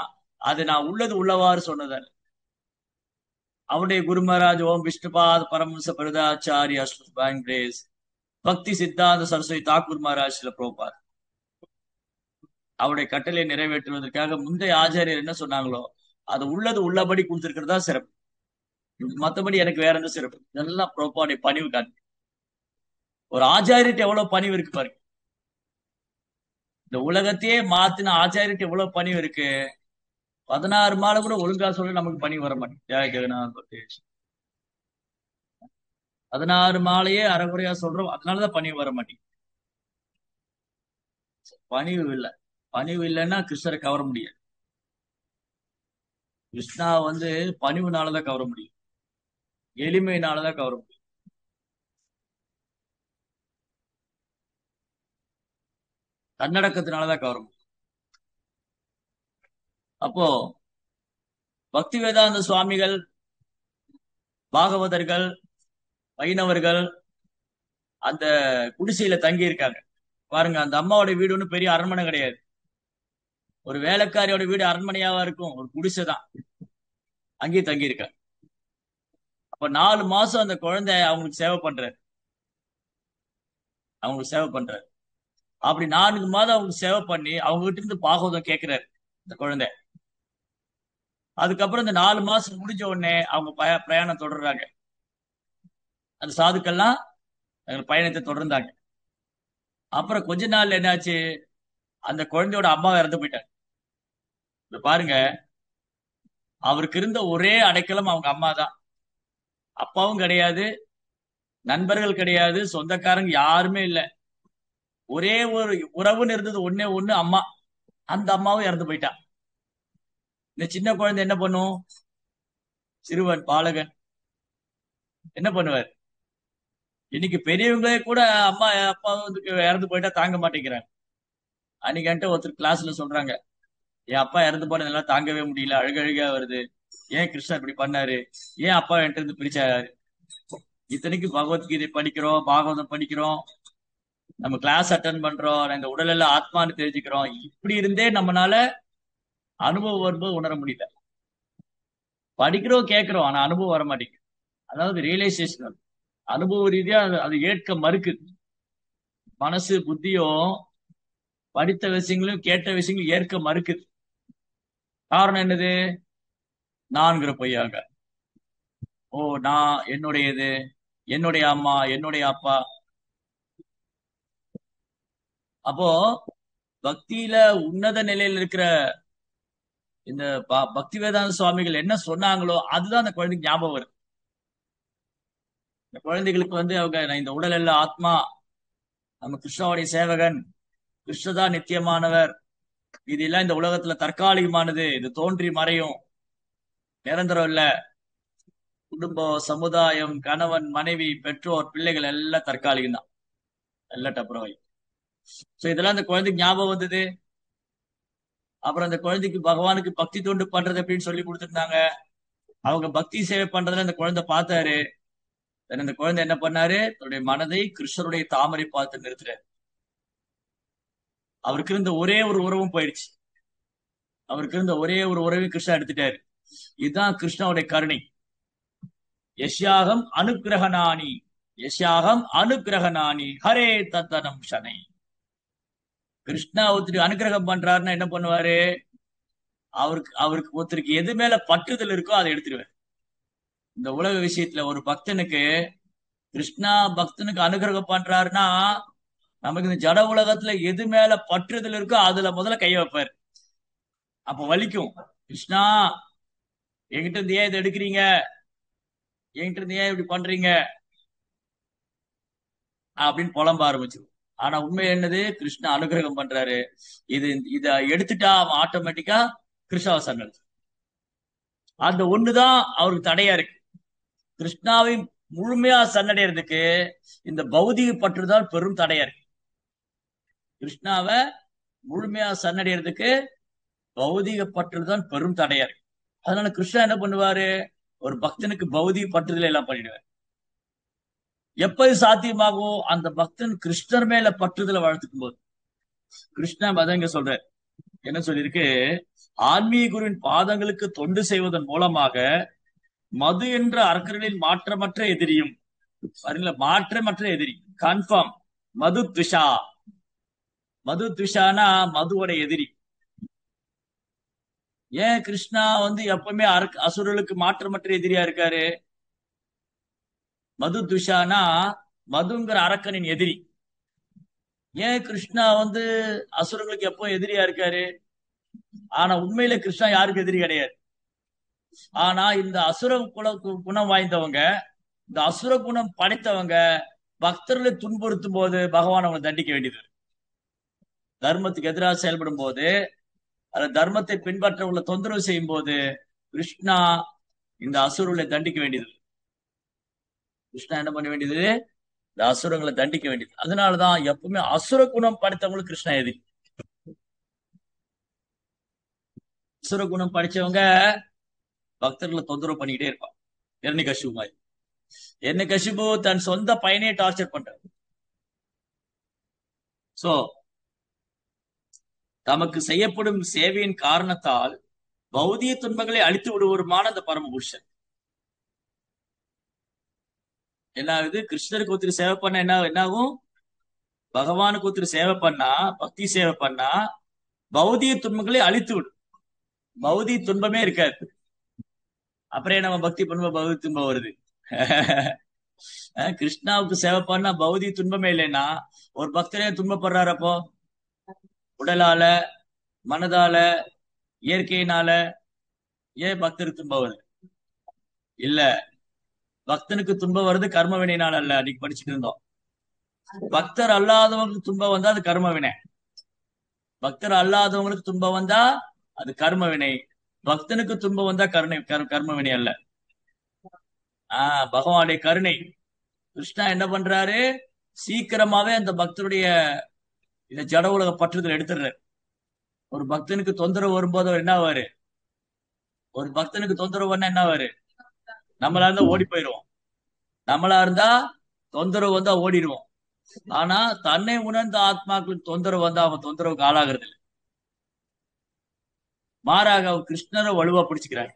Speaker 1: அது நான் உள்ளது உள்ளவாறு சொன்னதால். அவருடைய குரு மகாராஜ் ஓம் விஷ்ணுபாத் பரமஹம்ச பரதாச்சாரிய கிரேஸ் பக்தி சித்தாந்த சரஸ்வதி தாக்கூர் மகாராஜ் பிரபுபாத் அவருடைய கட்டளை நிறைவேற்றுவதற்காக முந்தைய ஆச்சாரியர் என்ன சொன்னாங்களோ அது உள்ளது உள்ளபடி கொடுத்திருக்கிறதா சிறப்பு. மத்தபடி எனக்கு வேற எந்த சிறப்பு? இதெல்லாம் பிரபுபாவுடைய பணிவு காட்டு. ஒரு ஆச்சாரியர்கிட்ட எவ்வளவு பணிவு இருக்கு பாருங்க. இந்த உலகத்தையே மாத்தின ஆச்சாரியர்கிட்ட எவ்வளவு பணிவு இருக்கு. 16 மாலை கூட ஒழுங்கா சொல்ல நமக்கு பணிவு வர மாட்டேங்குது. ஜெய ஜெகநாத் 16 மாலையே அரைகுறையா சொல்றோம். அதனாலதான் பணிவு வர மாட்டேங்குது. பணிவு இல்லை. பணிவு இல்லைன்னா கிருஷ்ணரை கவர முடியாது. கிருஷ்ணா பணிவுனாலதான் கவர முடியும். எளிமையினாலதான் கவர முடியும். தன்னடக்கத்தினாலதான் கவர முடியும். அப்போ பக்தி வேதாந்த சுவாமிகள், பாகவதர்கள், வைணவர்கள் அந்த குடிசையில தங்கி இருக்காங்க பாருங்க. அந்த அம்மாவோட வீடு ஒன்றும் பெரிய அரண்மனை கிடையாது. ஒரு வேலைக்காரியோட வீடு அரண்மனையாவா இருக்கும்? ஒரு குடிசை தான். அங்கேயே தங்கி இருக்காங்க. அப்ப 4 மாசம் அந்த குழந்தை அவங்களுக்கு சேவை பண்றாரு. அப்படி 4 மாதம் அவங்களுக்கு சேவை பண்ணி அவங்க கிட்ட இருந்து பாகவதம் கேட்கிறாரு இந்த குழந்தை. அதுக்கப்புறம் இந்த 4 மாசம் முடிஞ்ச உடனே அவங்க பிரயாணம் தொடர்றாங்க. அந்த சாதுக்கள்லாம் பயணத்தை தொடர்ந்தாங்க. அப்புறம் கொஞ்ச நாள் என்னாச்சு, அந்த குழந்தையோட அம்மா இறந்து போயிட்டாங்க. பாருங்க, அவருக்கு இருந்த ஒரே அடைக்கலம் அவங்க அம்மா தான். அப்பாவும் கிடையாது, நண்பர்கள் கிடையாது, சொந்தக்காரங்க யாருமே இல்லை. ஒரே ஒரு உறவுன்னு இருந்தது ஒன்னே ஒண்ணு, அம்மா. அந்த அம்மாவும் இறந்து போயிட்டா. இந்த சின்ன குழந்தை என்ன பண்ணும்? சிறுவன் பாலகன் என்ன பண்ணுவார்? இன்னைக்கு பெரியவங்களே கூட அம்மா அப்பா இறந்து போயிட்டா தாங்க மாட்டேங்கிறாங்க. அன்னைக்கு என்கிட்ட ஒருத்தர் கிளாஸ்ல சொல்றாங்க, என் அப்பா இறந்து போனதெல்லாம் தாங்கவே முடியல, அழுகழுகா வருது. ஏன் கிருஷ்ணா இப்படி பண்ணாரு? ஏன் அப்பா என்கிட்ட இருந்து பிரிச்சாரு? இத்தனைக்கு பகவத்கீதை படிக்கிறோம், பாகவதம் படிக்கிறோம், நம்ம கிளாஸ் அட்டன் பண்றோம், இந்த உடல் எல்லாம் ஆத்மான்னு தெரிஞ்சுக்கிறோம். இப்படி இருந்தே நம்மளால அனுபவம் வரும்போது உணர முடியல. படிக்கிறோம், கேட்கிறோம், ஆனா அனுபவம் வர மாட்டேங்குது. அதாவது ரியலைசேஷன், அனுபவ ரீதியா அது ஏற்க மறுக்குது. மனசு புத்தியும் படித்த விஷயங்களும் கேட்ட விஷயங்களும் ஏற்க மறுக்குது. காரணம் என்னது? நான்கிற பொய்யாக. ஓ, நான், என்னுடையது, என்னுடைய அம்மா, என்னுடைய அப்பா. அப்போ பக்தியில உன்னத நிலையில் இருக்கிற இந்த பக்தி வேதாந்த சுவாமிகள் என்ன சொன்னாங்களோ அதுதான் அந்த குழந்தைக்கு ஞாபகம் வருது. இந்த குழந்தைகளுக்கு அவங்க இந்த உடல் எல்லாம் ஆத்மா, நம்ம கிருஷ்ணாவுடைய சேவகன், கிருஷ்ணதான் நித்தியமானவர், இதெல்லாம் இந்த உலகத்துல தற்காலிகமானது, இது தோன்றி மறையும், நிரந்தரம் இல்ல. குடும்பம், சமுதாயம், கணவன், மனைவி, பெற்றோர், பிள்ளைகள் எல்லாம் தற்காலிகம் தான், எல்லாம் டப்புறவை. சோ இதெல்லாம் அந்த குழந்தைக்கு ஞாபகம் வந்தது. அப்புறம் அந்த குழந்தைக்கு பகவானுக்கு பக்தி தொண்டு பண்றது அப்படின்னு சொல்லி கொடுத்துருந்தாங்க. அவங்க பக்தி சேவை பண்றதுல அந்த குழந்தை பார்த்தாரு. அந்த குழந்தை என்ன பண்ணாரு? தன்னுடைய மனதை கிருஷ்ணருடைய தாமரை பார்த்து நிறுத்துறாரு. அவருக்கு இருந்த ஒரே ஒரு உறவும் போயிடுச்சு. அவருக்கு இருந்த ஒரே ஒரு உறவையும் கிருஷ்ணா எடுத்துட்டாரு. இதுதான் கிருஷ்ணாவுடைய கருணை. யஷ்யாகம் அனுகிரகணானி, யஷ்யாகம் அனுகிரகணானி ஹரே தத்தனம் சனை. கிருஷ்ணா ஒருத்தருக்கு அனுகிரகம் பண்றாருன்னா என்ன பண்ணுவாரு? அவருக்கு ஒருத்தருக்கு எது மேல பற்றுதல் இருக்கோ அதை எடுத்துருவாரு. இந்த உலக விஷயத்துல ஒரு பக்தனுக்கு, கிருஷ்ணா பக்தனுக்கு அனுகிரகம் பண்றாருன்னா நமக்கு இந்த ஜட உலகத்துல எது மேல பற்றுதல் இருக்கோ அதுல முதல்ல கைய வைப்பாரு. அப்ப வலிக்கும். கிருஷ்ணா, என்கிட்ட இருந்து ஏன் இதை எடுக்கிறீங்க? என்கிட்ட இருந்து ஏன் இப்படி பண்றீங்க அப்படின்னு புலம்ப ஆரம்பிச்சிடும். ஆனா உண்மை என்னது? கிருஷ்ணா அனுகிரகம் பண்றாரு. இத எடுத்துட்டா அவன் ஆட்டோமேட்டிக்கா கிருஷ்ணாவை சரணடைஞ்சு. அந்த ஒண்ணுதான் அவருக்கு தடையா இருக்கு. கிருஷ்ணாவை முழுமையா சரணடைறதுக்கு இந்த பௌதிக பற்றுதான் பெரும் தடையா இருக்கு. கிருஷ்ணாவை முழுமையா சரணடைறதுக்கு பௌதிக பற்றுதான் பெரும் தடையா இருக்கு. அதனால கிருஷ்ணா என்ன பண்ணுவாரு, ஒரு பக்தனுக்கு பௌதிக பற்றுதல் எல்லாம் பண்ணிடுவார். எப்போது சாத்தியமாகும், அந்த பக்தன் கிருஷ்ணர் மேல பற்றுதலை வளர்த்துக்கும் போது. கிருஷ்ணா மதம் இங்க சொல்ற என்ன சொல்லியிருக்கு, ஆன்மீக குருவின் பாதங்களுக்கு தொண்டு செய்வதன் மூலமாக மது என்ற அரக்கர்களின் மாற்றமற்ற எதிரியும், பாருங்களா, மாற்றமற்ற எதிரி கன்ஃபார்ம், மது துஷா. மது துஷானா மதுவோட எதிரி. ஏன் கிருஷ்ணா எப்பவுமே அசுரர்களுக்கு மாற்றமற்ற எதிரியா இருக்காரு? மது துஷானா மதுங்கிற அரக்கனின் எதிரி. ஏன் கிருஷ்ணா அசுரர்களுக்கு எப்போ எதிரியா இருக்காரு? ஆனா உண்மையில கிருஷ்ணா யாருக்கு எதிரி கிடையாது. ஆனா இந்த அசுர குணம் வாய்ந்தவங்க, இந்த அசுர குணம் படைத்தவங்க பக்தர்களை துன்புறுத்தும் போது பகவான் அவங்களை தண்டிக்க வேண்டியது. தர்மத்துக்கு எதிராக செயல்படும் போது, அந்த தர்மத்தை பின்பற்ற உள்ள தொந்தரவு செய்யும் போது கிருஷ்ணா இந்த அசுரங்களை தண்டிக்க வேண்டியது. கிருஷ்ணா என்ன பண்ண வேண்டியது, இந்த அசுரங்களை தண்டிக்க வேண்டியது. அதனாலதான் எப்பவுமே அசுர குணம் படைத்தவங்களுக்கு கிருஷ்ணா எதிரி. அசுர குணம் படிச்சவங்க பக்தர்களை தொந்தரவு பண்ணிக்கிட்டே இருப்பான். இரணிகசிபு மாதிரி. இரணிகசிபு தன் சொந்த பையனே டார்ச்சர் பண்றாரு. சோ தமக்கு செய்யப்படும் சேவையின் காரணத்தால் பௌதிக துன்பங்களை அழித்து விடுவோருமான அந்த பரமபுருஷன் என்ன ஆகுது, கிருஷ்ணருக்கு ஒருத்தர் சேவை பண்ண என்ன ஆகும், பகவானுக்கு ஒருத்தர் சேவை பண்ணா, பக்தி சேவை பண்ணா பௌதிக துன்பங்களை அழித்து விடும். பௌதிக துன்பமே இருக்காது. அப்புறம் நம்ம பக்தி பண்ணுவோம், பௌதிக துன்பம் வருது. கிருஷ்ணாவுக்கு சேவை பண்ணா பௌதிக துன்பமே இல்லைன்னா ஒரு பக்தரே துன்பப்படுறாரு. அப்போ உடலால, மனதால, இயற்கையினால ஏன் பக்தருக்கு துன்பம் வருது? இல்ல, பக்தனுக்கு துன்பம் வருது கர்ம வினையினால அல்ல. அன்னைக்கு படிச்சுட்டு இருந்தோம். பக்தர் அல்லாதவங்களுக்கு துன்பம் வந்தா அது கர்ம வினை. பக்தர் அல்லாதவங்களுக்கு துன்பம் வந்தா அது கர்ம வினை. பக்தனுக்கு துன்பம் வந்தா கர்ம வினை அல்ல. பகவானுடைய கருணை. கிருஷ்ணா என்ன பண்றாரு, சீக்கிரமாவே அந்த பக்தருடைய இந்த ஜட உலக பற்றுதல் எடுத்துடுறாரு. ஒரு பக்தனுக்கு தொந்தரவு வரும்போது அவர் என்ன ஆவாரு, ஒரு பக்தனுக்கு தொந்தரவு பண்ண என்ன ஆவாரு, நம்மளா இருந்தா ஓடி போயிடுவோம். நம்மளா இருந்தா தொந்தரவு வந்தா ஓடிடுவோம். ஆனா தன்னை உணர்ந்த ஆத்மாக்களுக்கு தொந்தரவு வந்தா அவன் தொந்தரவுக்கு ஆளாகிறது இல்லை. மாறாக அவன் கிருஷ்ணரை வலுவா பிடிச்சுக்கிறாங்க.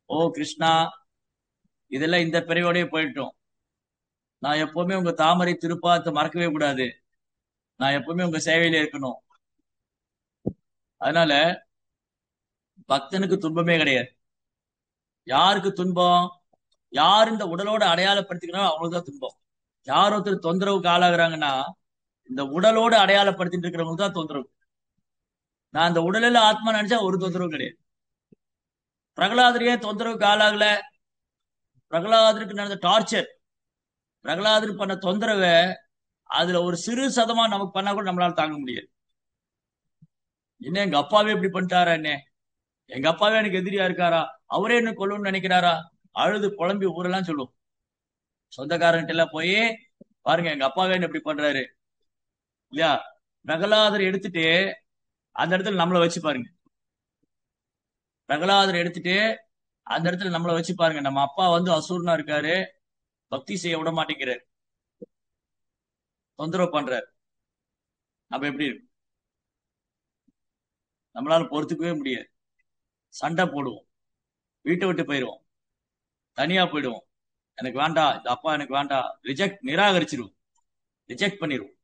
Speaker 1: ஓ கிருஷ்ணா, இதெல்லாம் இந்த பிறவியோடய போயிட்டோம். நான் எப்பவுமே உங்க தாமரை திருப்பாதத்தை மறக்கவே கூடாது. நான் எப்பவுமே உங்க சேவையில இருக்கணும். அதனால பக்தனுக்கு துன்பமே கிடையாது. யாருக்கு துன்பம், யார் இந்த உடலோட அடையாளப்படுத்திக்கணும் அவங்களுக்கு தான் துன்பம். யார் ஒருத்தர் தொந்தரவுக்கு ஆளாகிறாங்கன்னா இந்த உடலோடு அடையாளப்படுத்திட்டு இருக்கிறவங்களுக்கு தான் தொந்தரவு. நான் அந்த உடலில் ஆத்மா நினைச்சா ஒரு தொந்தரவு கிடையாது. பிரகலாதரையே தொந்தரவுக்கு ஆளாகல. பிரகலாதருக்கு நடந்த டார்ச்சர், பிரகலாதருக்கு பண்ண தொந்தரவை அதுல ஒரு சிறு சதமா நமக்கு பண்ணா கூட நம்மளால தாங்க முடியாது. என்ன எங்க அப்பாவே இப்படி பண்ணிட்டாரா, என்ன எங்க அப்பாவே எனக்கு எதிரியா இருக்காரா, அவரே என்ன கொல்லணும்னு நினைக்கிறாரா, அழுது குழம்பி ஊரெல்லாம் சொல்லுவோம். சொந்தக்காரன்ட்டு எல்லாம் போய் பாருங்க எங்க அப்பாவே என்ன இப்படி பண்றாரு இல்லையா. பிரகலாதரை எடுத்துட்டு அந்த இடத்துல நம்மளை வச்சு பாருங்க. பிரகலாதரை எடுத்துட்டு அந்த இடத்துல நம்மளை வச்சு பாருங்க. நம்ம அப்பா அசூர்னா இருக்காரு, பக்தி செய்ய விட மாட்டேங்கிறாரு, தொந்தரவு பண்றாரு. நம்ம எப்படி இருக்கும்? நம்மளால பொறுத்துக்கவே முடியாது. சண்டை போடுவோம், வீட்டை விட்டு போயிடுவோம், தனியா போயிடுவோம். எனக்கு வேண்டாம் இந்த அப்பா, எனக்கு வேண்டாம், நிராகரிச்சிருவோம், ரிஜெக்ட் பண்ணிடுவோம்.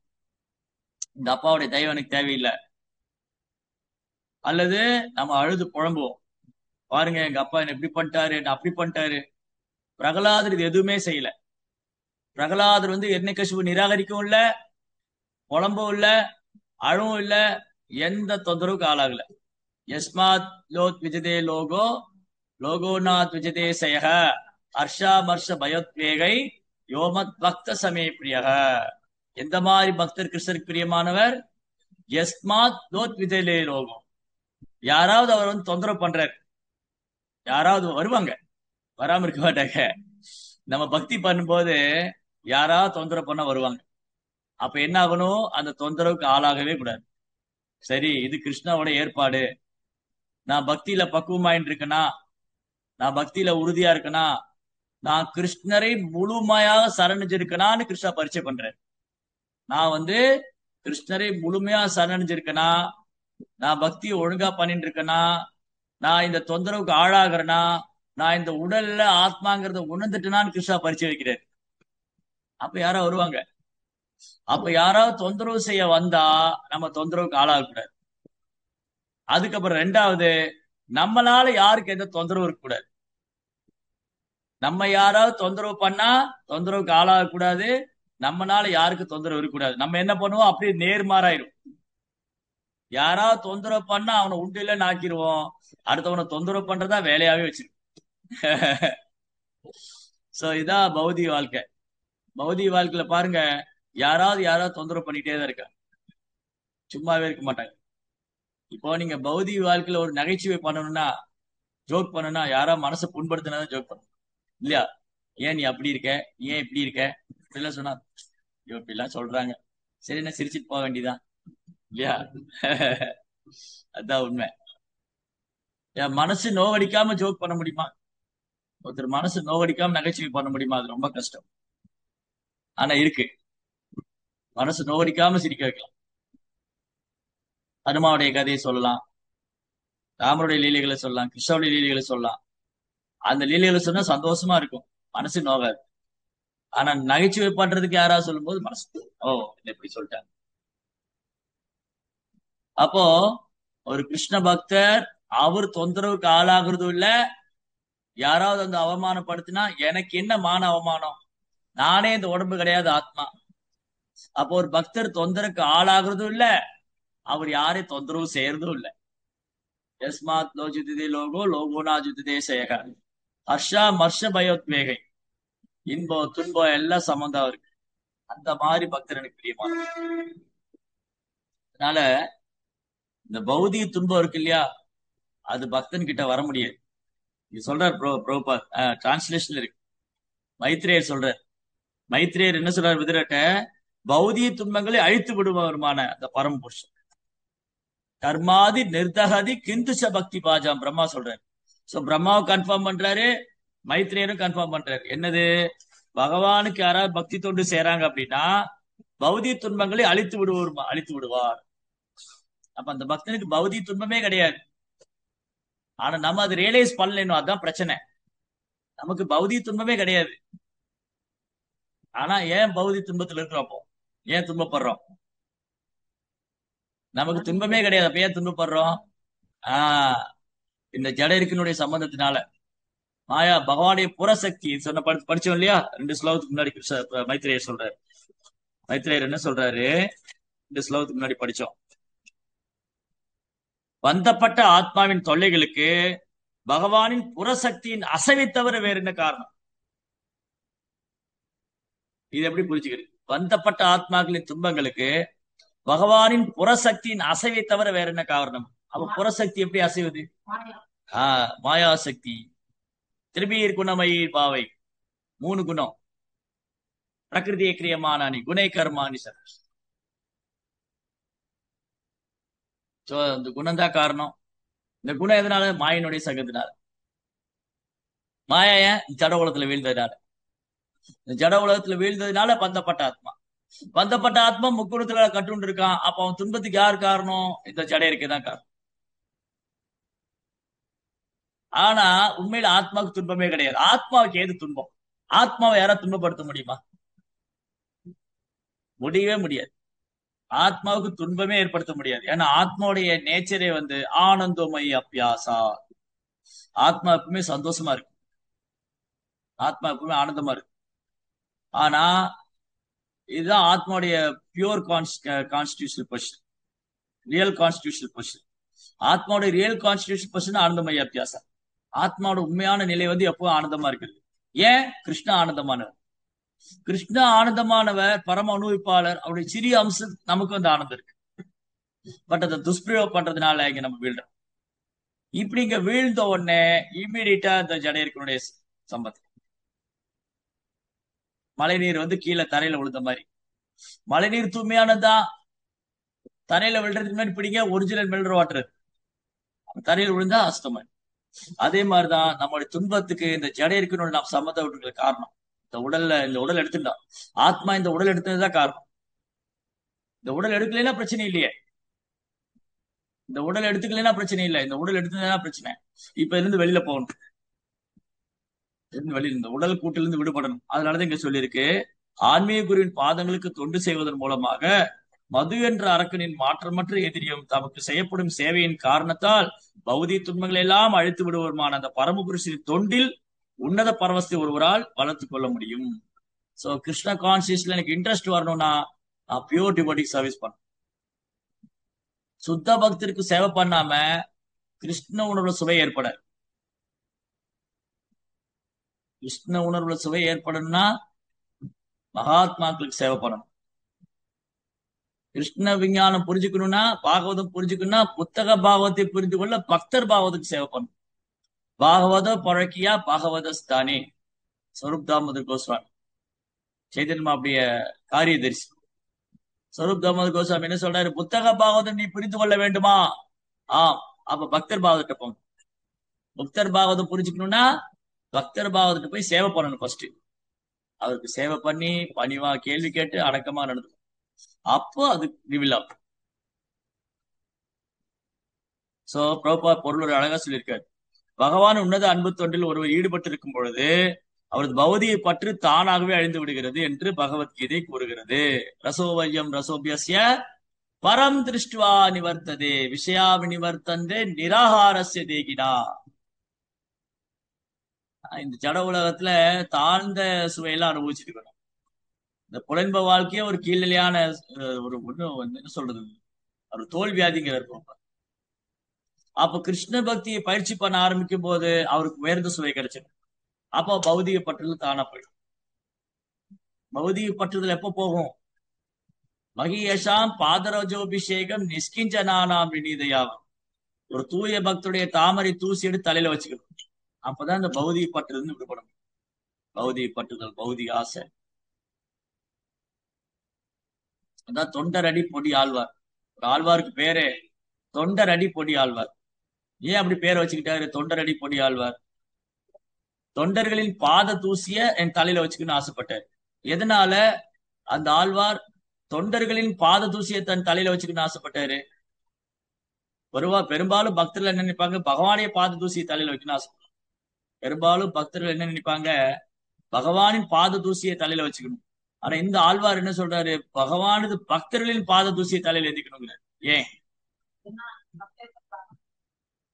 Speaker 1: இந்த அப்பாவுடைய தயவு எனக்கு தேவையில்லை. அல்லது நம்ம அழுது புழம்புவோம், பாருங்க எங்க அப்பா என்ன இப்படி பண்ணிட்டாரு, என்ன அப்படி பண்ணிட்டாரு. பிரகலாதர் இது எதுவுமே செய்யல. பிரகலாதர் ஹிரண்யகசிபு நிராகரிக்கவும் இல்ல, புலம்பவும் இல்ல, அழவும் இல்ல, எந்த தொந்தரவுக்கு ஆளாகல. யஸ்மாத் லோத் விஜதே லோகோ லோகோநாத் விஜதே சயக ஹர்ஷாமர்ஷ பயோத்வேகை யோமத் பக்த சமே பிரியக. எந்த மாதிரி பக்தர் கிருஷ்ணருக்கு பிரியமானவர், யஸ்மாத் லோத் விஜதே லோகோ, யாராவது அவர் வந்து தொந்தரவு பண்றாரு, யாராவது வருவாங்க, வராம இருக்க மாட்டாங்க. நம்ம பக்தி பண்ணும்போது யாராவது தொந்தரவு பண்ண வருவாங்க. அப்ப என்ன ஆகணும்? அந்த தொந்தரவுக்கு ஆளாகவே கூடாது. சரி, இது கிருஷ்ணாவோட ஏற்பாடு, நான் பக்தியில பக்குவமாயின்னு இருக்கேனா, நான் பக்தியில உறுதியா இருக்கேனா, நான் கிருஷ்ணரை முழுமையாக சரணடைஞ்சிருக்கனான்னு கிருஷ்ணா பரிச்சை பண்றேன். நான் வந்து கிருஷ்ணரை முழுமையா சரணடைஞ்சிருக்கேனா, நான் பக்தியை ஒழுங்கா பண்ணிட்டு இருக்கேனா, நான் இந்த தொந்தரவுக்கு ஆளாகிறேனா, நான் இந்த உடல்ல ஆத்மாங்கிறத உணர்ந்துட்டேனான்னு கிருஷ்ணா பரிச்சை வைக்கிறார். அப்ப யாரோ வருவாங்க. அப்ப யாராவது தொந்தரவு செய்ய வந்தா நம்ம தொந்தரவுக்கு ஆளாகக்கூடாது. அதுக்கப்புறம் ரெண்டாவது, நம்மளால யாருக்கு எந்த தொந்தரவு இருக்கக்கூடாது. நம்ம யாராவது தொந்தரவு பண்ணா தொந்தரவுக்கு ஆளாகக்கூடாது. நம்மனால யாருக்கு தொந்தரவு இருக்கக்கூடாது. நம்ம என்ன பண்ணுவோம்? அப்படியே நேர்மாறாயிரும். யாராவது தொந்தரவு பண்ணா அவனை உண்டு இல்லைன்னு ஆக்கிடுவோம். அடுத்தவனை தொந்தரவு பண்றதா வேலையாவே வச்சிருக்கோம். சோ இதான் பௌதிக வாழ்க்கை. பௌதிக வாழ்க்கையில பாருங்க, யாராவது தொந்தரவு பண்ணிட்டே தான் இருக்காங்க, சும்மாவே இருக்க மாட்டாங்க. இப்போ நீங்க பௌதிக வாழ்க்கையில ஒரு நகைச்சுவை பண்ணணும்னா, ஜோக் பண்ணணும்னா, யாராவது மனசை புண்படுத்தினா ஜோக் பண்ணணும் இல்லையா? ஏன் நீ அப்படி இருக்க, ஏன் இப்படி இருக்க, இப்படிலாம் சொன்னா ஐயோ இப்படிலாம் சொல்றாங்க, சரி என்ன சிரிச்சிட்டு போக வேண்டியதான் இல்லையா? அதான் உண்மை. என் மனசு நோவடிக்காம ஜோக் பண்ண முடியுமா? ஒருத்தர் மனசு நோவடிக்காம நகைச்சுவை பண்ண முடியுமா? அது ரொம்ப கஷ்டம். ஆனா இருக்கு, மனசு நோவடிக்காம சிரிக்க வைக்கலாம். ஹனுமாவுடைய கதையை சொல்லலாம், ராமருடைய லீலைகளை சொல்லலாம், கிருஷ்ணனுடைய லீலைகளை சொல்லலாம். அந்த லீலைகளை சொன்னா சந்தோஷமா இருக்கும், மனசு நோகாது. ஆனா நகைச்சுவை பண்றதுக்கு யாராவது சொல்லும்போது மனசு ஓ என்ன இப்படி சொல்லிட்டாங்க. அப்போ ஒரு கிருஷ்ண பக்தர் அவர் தொந்தரவுக்கு ஆளாகிறதும் இல்ல, யாராவது வந்து அவமானப்படுத்தினா எனக்கு என்ன மான அவமானம், நானே இந்த உடம்பு கிடையாது, ஆத்மா. அப்போ ஒரு பக்தர் தொந்தரவுக்கு ஆளாகிறதும் இல்ல, அவர் யாரையும் தொந்தரவு செய்யறதும் இல்ல. யஸ்மாத் லோஜிதே லோகோ லோகோனா ஜுதிதே சேக, ஹர்ஷா மர்ஷ பயோத்வேகை, இன்பம் துன்பம் எல்லாம் சம்பந்தம் இருக்கு. அந்த மாதிரி பக்தர் எனக்கு பிரியமான. அதனால இந்த பௌதிக துன்பம் இருக்கு இல்லையா, அது பக்தன் கிட்ட வர முடியாது. இது சொல்றார் பிரபுபாத், டிரான்ஸ்லேஷன் இருக்கு. மைத்ரேயர் சொல்றார். மைத்ரேயர் என்ன சொல்றார் விதுரட்ட? பௌதிக துன்பங்களை அழித்து விடுபவருமான அந்த பரமபுருஷன், கர்மாதி நிர்தகதி கிந்துச பக்தி பாஜாம் பிரம்மா சொல்றாரு. சோ பிரம்மாவும் கன்ஃபார்ம் பண்றாரு, மைத்ரேயரும் கன்ஃபார்ம் பண்றாரு. என்னது? பகவானுக்கு யாராவது பக்தி தொண்டு செய்யறாங்க அப்படின்னா பௌதிக துன்பங்களை அழித்து விடுவார். அப்ப அந்த பக்தனுக்கு பௌதிக துன்பமே கிடையாது. ஆனா நம்ம அதை ரியலைஸ் பண்ணல, அதான் பிரச்சனை. நமக்கு பௌதிக துன்பமே கிடையாது. ஆனா ஏன் பௌதிக துன்பத்துல இருக்கிறோம்? அப்போ ஏன் துன்பப்படுறோம்? நமக்கு துன்பமே கிடையாது, அப்ப ஏன் துன்பப்படுறோம்? ஆஹ் இந்த ஜட இருக்கினுடைய சம்பந்தத்தினால. மாயா பகவானுடைய புறசக்தி சொன்ன படிச்சோம் இல்லையா? 2 ஸ்லோகத்துக்கு முன்னாடி மைத்ரேயர் சொல்றாரு. மைத்ரேயர் என்ன சொல்றாரு? 2 ஸ்லோகத்துக்கு முன்னாடி படிச்சோம். பந்தப்பட்ட ஆத்மாவின் தொல்லைகளுக்கு பகவானின் புறசக்தியின் அசைவை தவிர வேற என்ன காரணம்? இது எப்படி புரிஞ்சுக்கிறது? பந்தப்பட்ட ஆத்மாக்களின் துன்பங்களுக்கு பகவானின் புறசக்தியின் அசைவை தவிர வேற என்ன காரணம்? அப்ப புறசக்தி எப்படி அசைவது? மாயாசக்தி, திரிபீர் குணமயி பாவை, 3 குணம், பிரகிருதிய கிரியமானி குணை கர்மானி சார். சோ இந்த குணம் தான் காரணம். இந்த குணம் எதனால? மாயினுடைய சங்கத்தினால. மாயா ஏன்? ஜட உலகத்துல வீழ்ந்ததுனால. இந்த ஜட உலகத்துல வீழ்ந்ததுனால பந்தப்பட்ட ஆத்மா. பந்தப்பட்ட ஆத்மா முக்குணத்துல கட்டுண்டு இருக்கான். அப்ப அவன் துன்பத்துக்கு யார் காரணம்? இந்த ஜட இருக்கதான் காரணம். ஆனா உண்மையில ஆத்மாவுக்கு துன்பமே கிடையாது. ஆத்மாவுக்கு ஏது துன்பம்? ஆத்மாவை யாராவது துன்பப்படுத்த முடியுமா? முடியவே முடியாது. ஆத்மாவுக்கு துன்பமே ஏற்படுத்த முடியாது. ஏன்னா ஆத்மாவுடைய நேச்சரே வந்து ஆனந்தமயி அப்பியாசா. ஆத்மா எப்பவுமே சந்தோஷமா இருக்கு, ஆத்மா எப்பவுமே ஆனந்தமா இருக்கு. ஆனா இதுதான் ஆத்மாவுடைய pure constitutional position, real constitutional position. ஆத்மாவுடைய ரியல் கான்ஸ்டிடியூஷனல் பொசிஷன் ஆனந்தமய அப்பியாசம். ஆத்மாவோட உண்மையான நிலை வந்து எப்பவும் ஆனந்தமா இருக்குது. ஏன்? கிருஷ்ணா ஆனந்தமானவர். கிருஷ்ணா ஆனந்தமானவர், பரம அனுபவிப்பாளர். அவருடைய சிறிய அம்சம் நமக்கு வந்து ஆனந்தம் இருக்கு. பட் அதை துஷ்பிரயோகம் பண்றதுனால இங்க நம்ம வீழ்றோம். இப்படி இங்க வீழ்ந்த உடனே இம்மிடியட்டா இந்த ஜடையர்களுடைய சம்பந்தம் மழைநீர் வந்து கீழே தரையில விழுந்த மாதிரி. மழைநீர் தூய்மையானதுதான். தரையில விழுறதுக்கு முன்னாடி பிடிங்க ஒரிஜினல் மினரல் வாட்டர். தரையில் விழுந்தா அசுத்தமாய். அதே மாதிரிதான் நம்மளுடைய துன்பத்துக்கு இந்த ஜடையர்களுடைய நாம் சம்மந்தம் விட்டுருக்கிற காரணம். இந்த உடல் எடுத்துட்டோம். ஆத்மா இந்த உடல் எடுத்ததுதான் காரணம். இந்த உடல் எடுக்கலைன்னா பிரச்சனை இல்லையே. இந்த உடல் எடுத்துக்கலைன்னா பிரச்சனை இல்லை. இந்த உடல் எடுத்ததுதான் பிரச்சனை. இப்ப இருந்து வெளியில போகணும். வெளியில இந்த உடல் கூட்டிலிருந்து விடுபடணும். அதனாலதான் இங்க சொல்லியிருக்கு, ஆன்மீக குருவின் பாதங்களுக்கு தொண்டு செய்வதன் மூலமாக மது என்ற அரக்கனின் மாற்றமற்ற எதிரியும் தமக்கு செய்யப்படும் சேவையின் காரணத்தால் பௌதிக துன்பங்களை எல்லாம் அழித்து விடுவருமான அந்த பரமபுருஷின் தொண்டில் உன்னத பரவசத்தை ஒருவரால் வளர்த்து கொள்ள முடியும். சோ கிருஷ்ண கான்சியஸ்ல எனக்கு இன்ட்ரெஸ்ட் வரணும்னா நான் பியூர் டிவோட்டிக் சர்வீஸ் பண்ண. சுத்த பக்தருக்கு சேவை பண்ணாம கிருஷ்ண உணர்வுல சுவை ஏற்படாது. கிருஷ்ண உணர்வுல சுவை ஏற்படணும்னா மகாத்மாக்களுக்கு சேவை பண்ணணும். கிருஷ்ண விஞ்ஞானம் புரிஞ்சுக்கணும்னா, பாகவதம் புரிஞ்சுக்கணும்னா புத்தக பாகவத்தை புரிந்து கொள்ள பக்தர் பாகவதுக்கு சேவை பண்ணணும். பாகவத பழக்கியா பாகவத ஸ்தானே. ஸ்வரூப் தாமோதர் கோஸ்வாமி, சைதன்ய அப்படிய காரியதரிசி ஸ்வரூப் தாமோதர் கோஸ்வாமி என்ன சொல்றாரு, புத்தக பாகவதம் நீ புரிந்து கொள்ள வேண்டுமா? ஆம், அப்ப பக்தர் பாகவத போங்க. பக்தர் பாகவதம் புரிஞ்சுக்கணும்னா பக்தர் பாகவதத்தை போய் சேவை பண்ணணும். ஃபர்ஸ்ட் அவருக்கு சேவை பண்ணி பணிவா கேள்வி கேட்டு அடக்கமா நடந்து, அப்போ அது ரிவீல் ஆகும். சோ பிரபா பொருள் ஒரு அழகா சொல்லியிருக்காரு, பகவான் உன்னத அன்பு தொண்டில் ஒருவர் ஈடுபட்டு இருக்கும் பொழுது அவரது பௌதிக பற்று தானாகவே அழிந்து விடுகிறது என்று பகவத்கீதை கூறுகிறது. ரசோவயம் ரசோபியஸ்ய பரம் திருஷ்டுவா நிவர்த்ததே விஷயா வினிவர்த்தந்தே நிராகாரஸ்ய தேகினா. இந்த ஜட உலகத்துல தாழ்ந்த சுவையெல்லாம் அனுபவிச்சுட்டு இருக்கணும். இந்த புலன்ப வாழ்க்கையே ஒரு கீழ்நிலையான ஒரு ஒண்ணு என்ன சொல்றது, ஒரு தோல்வியாதிங்க இருக்கும். அப்ப கிருஷ்ண பக்தியை பயிற்சி பண்ண ஆரம்பிக்கும் போது அவருக்கு உயர்ந்த சுவை கிடைச்சிடும். அப்போ பௌதிக பற்றுதல் தானா போயிடும். பௌதிக பற்றுதல் எப்ப போகும்? மகியேஷாம் பாதரஜோபிஷேகம் நிஷ்கிஞ்சனானாம் விநீதையாகும். ஒரு தூய பக்தருடைய தாமரை தூசி எடுத்து தலையில வச்சுக்கணும். அப்பதான் இந்த பௌதிக பற்றுதல் விடுபடும். பௌதிக பற்றுதல், பௌதிக ஆசை. அதான் தொண்டர் அடி பொடி ஆழ்வார். ஒரு ஆழ்வாருக்கு பேரே தொண்டர் அடி பொடி ஆழ்வார். ஏன் அப்படி பேரை வச்சுக்கிட்டாரு தொண்டர் அடி பொடி ஆழ்வார்? தொண்டர்களின் பாத தூசிய என் தலையில வச்சுக்கணும்னு ஆசைப்பட்டார். எதனால அந்த ஆழ்வார் தொண்டர்களின் பாத தூசியை தன் தலையில வச்சுக்கணும்னு ஆசைப்பட்டாரு? பெரும்பாலும் பக்தர்கள் என்ன நினைப்பாங்க, பகவானுடைய பாத தூசியை தலையில வைக்கணும்னு ஆசைப்படுறாங்க. பெரும்பாலும் பக்தர்கள் என்ன நினைப்பாங்க, பகவானின் பாத தூசியை தலையில வச்சுக்கணும். ஆனா இந்த ஆழ்வார் என்ன சொல்றாரு, பகவானது பக்தர்களின் பாத தூசியை தலையில ஏந்திக்கணுங்கிறார். ஏன்?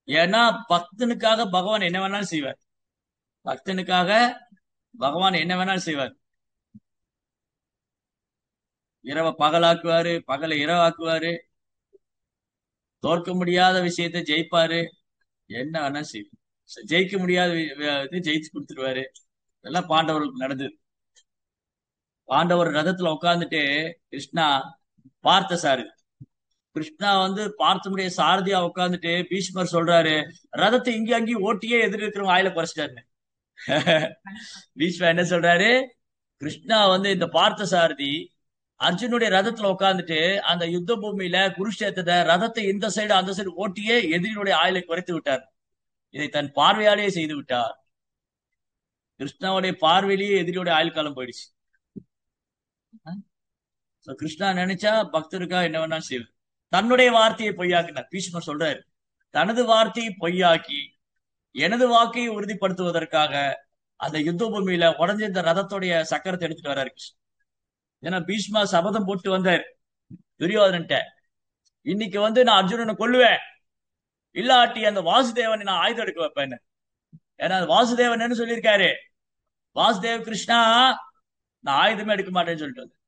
Speaker 1: ஏன்னா பக்தனுக்காக பகவான் என்ன வேணாலும் செய்வார். பக்தனுக்காக பகவான் என்ன வேணாலும் செய்வார். இரவை பகலாக்குவாரு, பகலை இரவாக்குவாரு, தோற்க முடியாத விஷயத்தை ஜெயிப்பாரு, என்ன வேணா செய்வார். ஜெயிக்க முடியாத ஜெயிச்சு கொடுத்துருவாரு. இதெல்லாம் பாண்டவர்களுக்கு நடந்தது. பாண்டவர் ரதத்துல உட்கார்ந்துட்டு கிருஷ்ணா பார்த்த சாரு, கிருஷ்ணா வந்து பார்த்தமுடைய சாரதியா உட்கார்ந்துட்டு பீஷ்மர் சொல்றாரு, ரதத்தை இங்கே அங்கேயும் ஓட்டியே எதிர் இருக்கிறவங்க ஆயில குறைச்சிட்டாருன்னு. பீஷ்மர் என்ன சொல்றாரு, கிருஷ்ணா வந்து இந்த பார்த்த சாரதி அர்ஜுனுடைய ரதத்துல உட்கார்ந்துட்டு அந்த யுத்த பூமியில குருஷேத்திர ரதத்தை இந்த சைடு அந்த சைடு ஓட்டியே எதிரினுடைய ஆயுளை குறைத்து விட்டார். இதை தன் பார்வையாலேயே செய்து விட்டார். கிருஷ்ணாவுடைய பார்வையிலேயே எதிரியோடைய ஆயுள் காலம் போயிடுச்சு. கிருஷ்ணா நினைச்சா பக்தருக்கா என்ன வேணா செய்வார். தன்னுடைய வார்த்தையை பொய்யாக்கினார். பீஷ்மர் சொல்றாரு, தனது வார்த்தையை பொய்யாக்கி எனது வாக்கையை உறுதிப்படுத்துவதற்காக அந்த யுத்த பூமியில உடஞ்சிருந்த ரதத்துடைய சக்கரத்தை எடுத்துட்டு வர்றாரு கிருஷ்ணன். ஏன்னா பீஷ்மா சபதம் போட்டு வந்தார் துரியோதனன்ட்ட, இன்னைக்கு வந்து நான் அர்ஜுனனை கொல்லுவேன், இல்லாட்டி அந்த வாசுதேவனை நான் ஆயுதம் எடுக்க வைப்பேன்னு. ஏன்னா வாசுதேவன் என்ன சொல்லியிருக்காரு, வாசுதேவ் கிருஷ்ணா நான் ஆயுதமே எடுக்க மாட்டேன்னு சொல்லிட்டு வந்து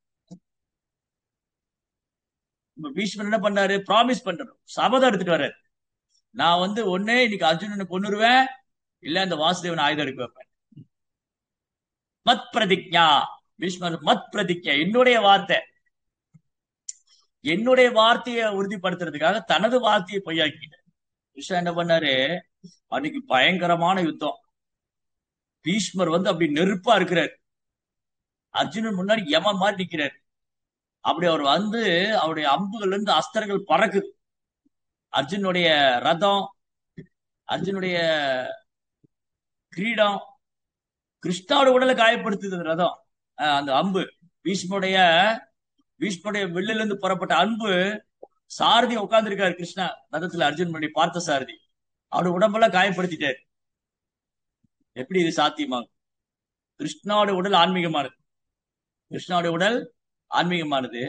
Speaker 1: பீஷ்மர் என்ன பண்ணாரு, ப்ராமிஸ் பண்றாரு, சபதம் எடுத்துட்டு வர்றாரு, நான் வந்து ஒன்னே இன்னைக்கு அர்ஜுனனை கொன்னுருவேன், இல்ல அந்த வாசுதேவன் ஆயுதம் எடுக்க வைப்பேன். மத் பிரதிஜா. பீஷ்மர் மத் பிரதிஜா, என்னுடைய வார்த்தை. என்னுடைய வார்த்தையை உறுதிப்படுத்துறதுக்காக தனது வார்த்தையை பொய்யாக்கிட்டார். கிருஷ்ணா என்ன பண்ணாரு, அன்னைக்கு பயங்கரமான யுத்தம். பீஷ்மர் வந்து அப்படி நெருப்பா இருக்கிறார். அர்ஜுனன் முன்னாடி யமன் மாதிரி நிக்கிறார். அப்படி அவர் வந்து அவருடைய அம்புகள்ல இருந்து அஸ்திரங்கள் பறக்குது. அர்ஜுனுடைய ரதம், அர்ஜுனுடைய கிரீடம், கிருஷ்ணாவோட உடலை காயப்படுத்துது அந்த ரதம். அந்த அம்பு பீஷ்மனுடைய பீஷ்மனுடைய வில்லிலிருந்து இருந்து புறப்பட்ட அன்பு சாரதி உட்கார்ந்து இருக்காரு கிருஷ்ணா ரதத்துல, அர்ஜுன் பார்த்த சாரதி அவருடைய உடம்பெல்லாம் காயப்படுத்திட்டாரு. எப்படி இது சாத்தியமாகும்? கிருஷ்ணாவோட உடல் ஆன்மீகமானது. கிருஷ்ணாவோட உடல் ஆன்மீகமானது.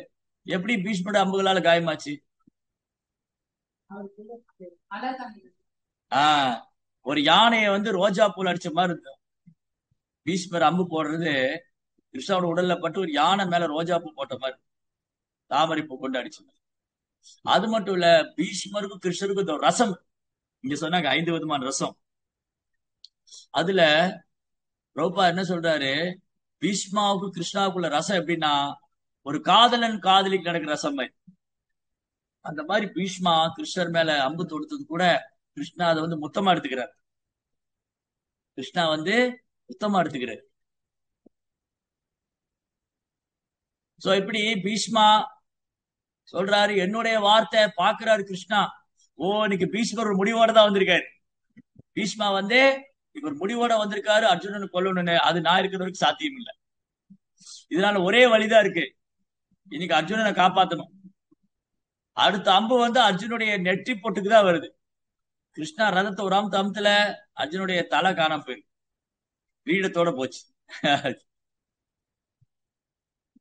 Speaker 1: எப்படி பீஷ்மோட அம்புகளால காயமாச்சு? ஆஹ் ஒரு யானையை வந்து ரோஜா பூல் அடிச்ச மாதிரி இருக்கும். பீஷ்மர் அம்பு போடுறது கிருஷ்ணாவோட உடல்ல பட்டு ஒரு யானை மேல ரோஜா பூ போட்ட மாதிரி, தாமரை பூ கொண்டு அடிச்ச மாதிரி. அது மட்டும் இல்ல, பீஷ்மருக்கும் கிருஷ்ணருக்கும் இந்த ரசம், இங்க சொன்னாங்க 5 விதமான ரசம். அதுல பிரபா என்ன சொல்றாரு, பீஷ்மாவுக்கு கிருஷ்ணாவுக்குள்ள ரசம் எப்படின்னா ஒரு காதலன் காதலிக்கு நடக்கிற ரசம் மாதிரி. அந்த மாதிரி பீஷ்மா கிருஷ்ணர் மேல அம்பு தொடுத்தது கூட கிருஷ்ணா அதை வந்து முத்தமா எடுத்துக்கிறார். கிருஷ்ணா வந்து முத்தமா எடுத்துக்கிறார். சோ இப்படி பீஷ்மா சொல்றாரு, என்னுடைய வார்த்தை பாக்குறாரு கிருஷ்ணா. ஓ, இன்னைக்கு பீஷ்மர் ஒரு முடிவோட தான் வந்திருக்காரு. பீஷ்மா வந்து இப்ப ஒரு முடிவோட வந்திருக்காரு, அர்ஜுனனை கொல்லணும்னு. அது நான் இருக்கிற வரைக்கும் சாத்தியம் இல்லை. இதனால ஒரே வழிதான் இருக்கு, இன்னைக்கு அர்ஜுனனை காப்பாத்தணும். அடுத்த அம்பு வந்து அர்ஜுனுடைய நெற்றி பொட்டுக்கு தான் வருது. கிருஷ்ணா ரதத்தை ஒரு அம்பு அம்பத்துல அர்ஜுனுடைய தலை காணாம போயிருக்கு, கிரீடத்தோட போச்சு.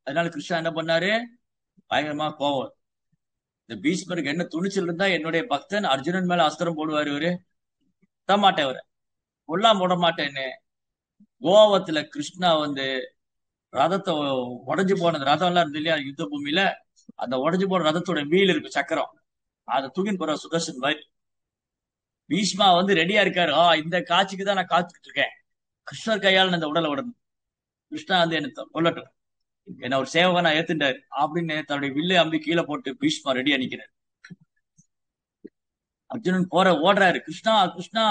Speaker 1: அதனால கிருஷ்ணா என்ன பண்ணாரு, பயங்கரமா கோவம். இந்த பீஷ்மருக்கு என்ன துணிச்சல் இருந்தா என்னுடைய பக்தன் அர்ஜுனன் மேல அஸ்திரம் போடுவாரு, இவரு விட மாட்டேன், இவரை கொல்லாம விட மாட்டேன்னு கோவத்துல கிருஷ்ணா வந்து ரதத்தை உடஞ்சு போன ரதம் எல்லாம் இருந்து இல்லையா யுத்த பூமியில, அந்த உடஞ்சு போன ரதத்தோட வீல் இருக்கு, சக்கரம், அதை தூக்கின்னு போற சுதர்சன் மாதிரி. பீஷ்மா வந்து ரெடியா இருக்காரு, இந்த காட்சிக்கு தான் நான் காத்துக்கிட்டு இருக்கேன், கிருஷ்ணர் கையால் இந்த உடலை விடணும், கிருஷ்ணா வந்து என்ன கொல்லட்டும், என்ன ஒரு சேவகனா ஏத்துட்டாரு அப்படின்னு தன்னுடைய வில்லை அம்பி கீழே போட்டு பீஷ்மா ரெடியா நிக்கிறாரு. அர்ஜுனன் ஓடுறாரு, கிருஷ்ணா கிருஷ்ணா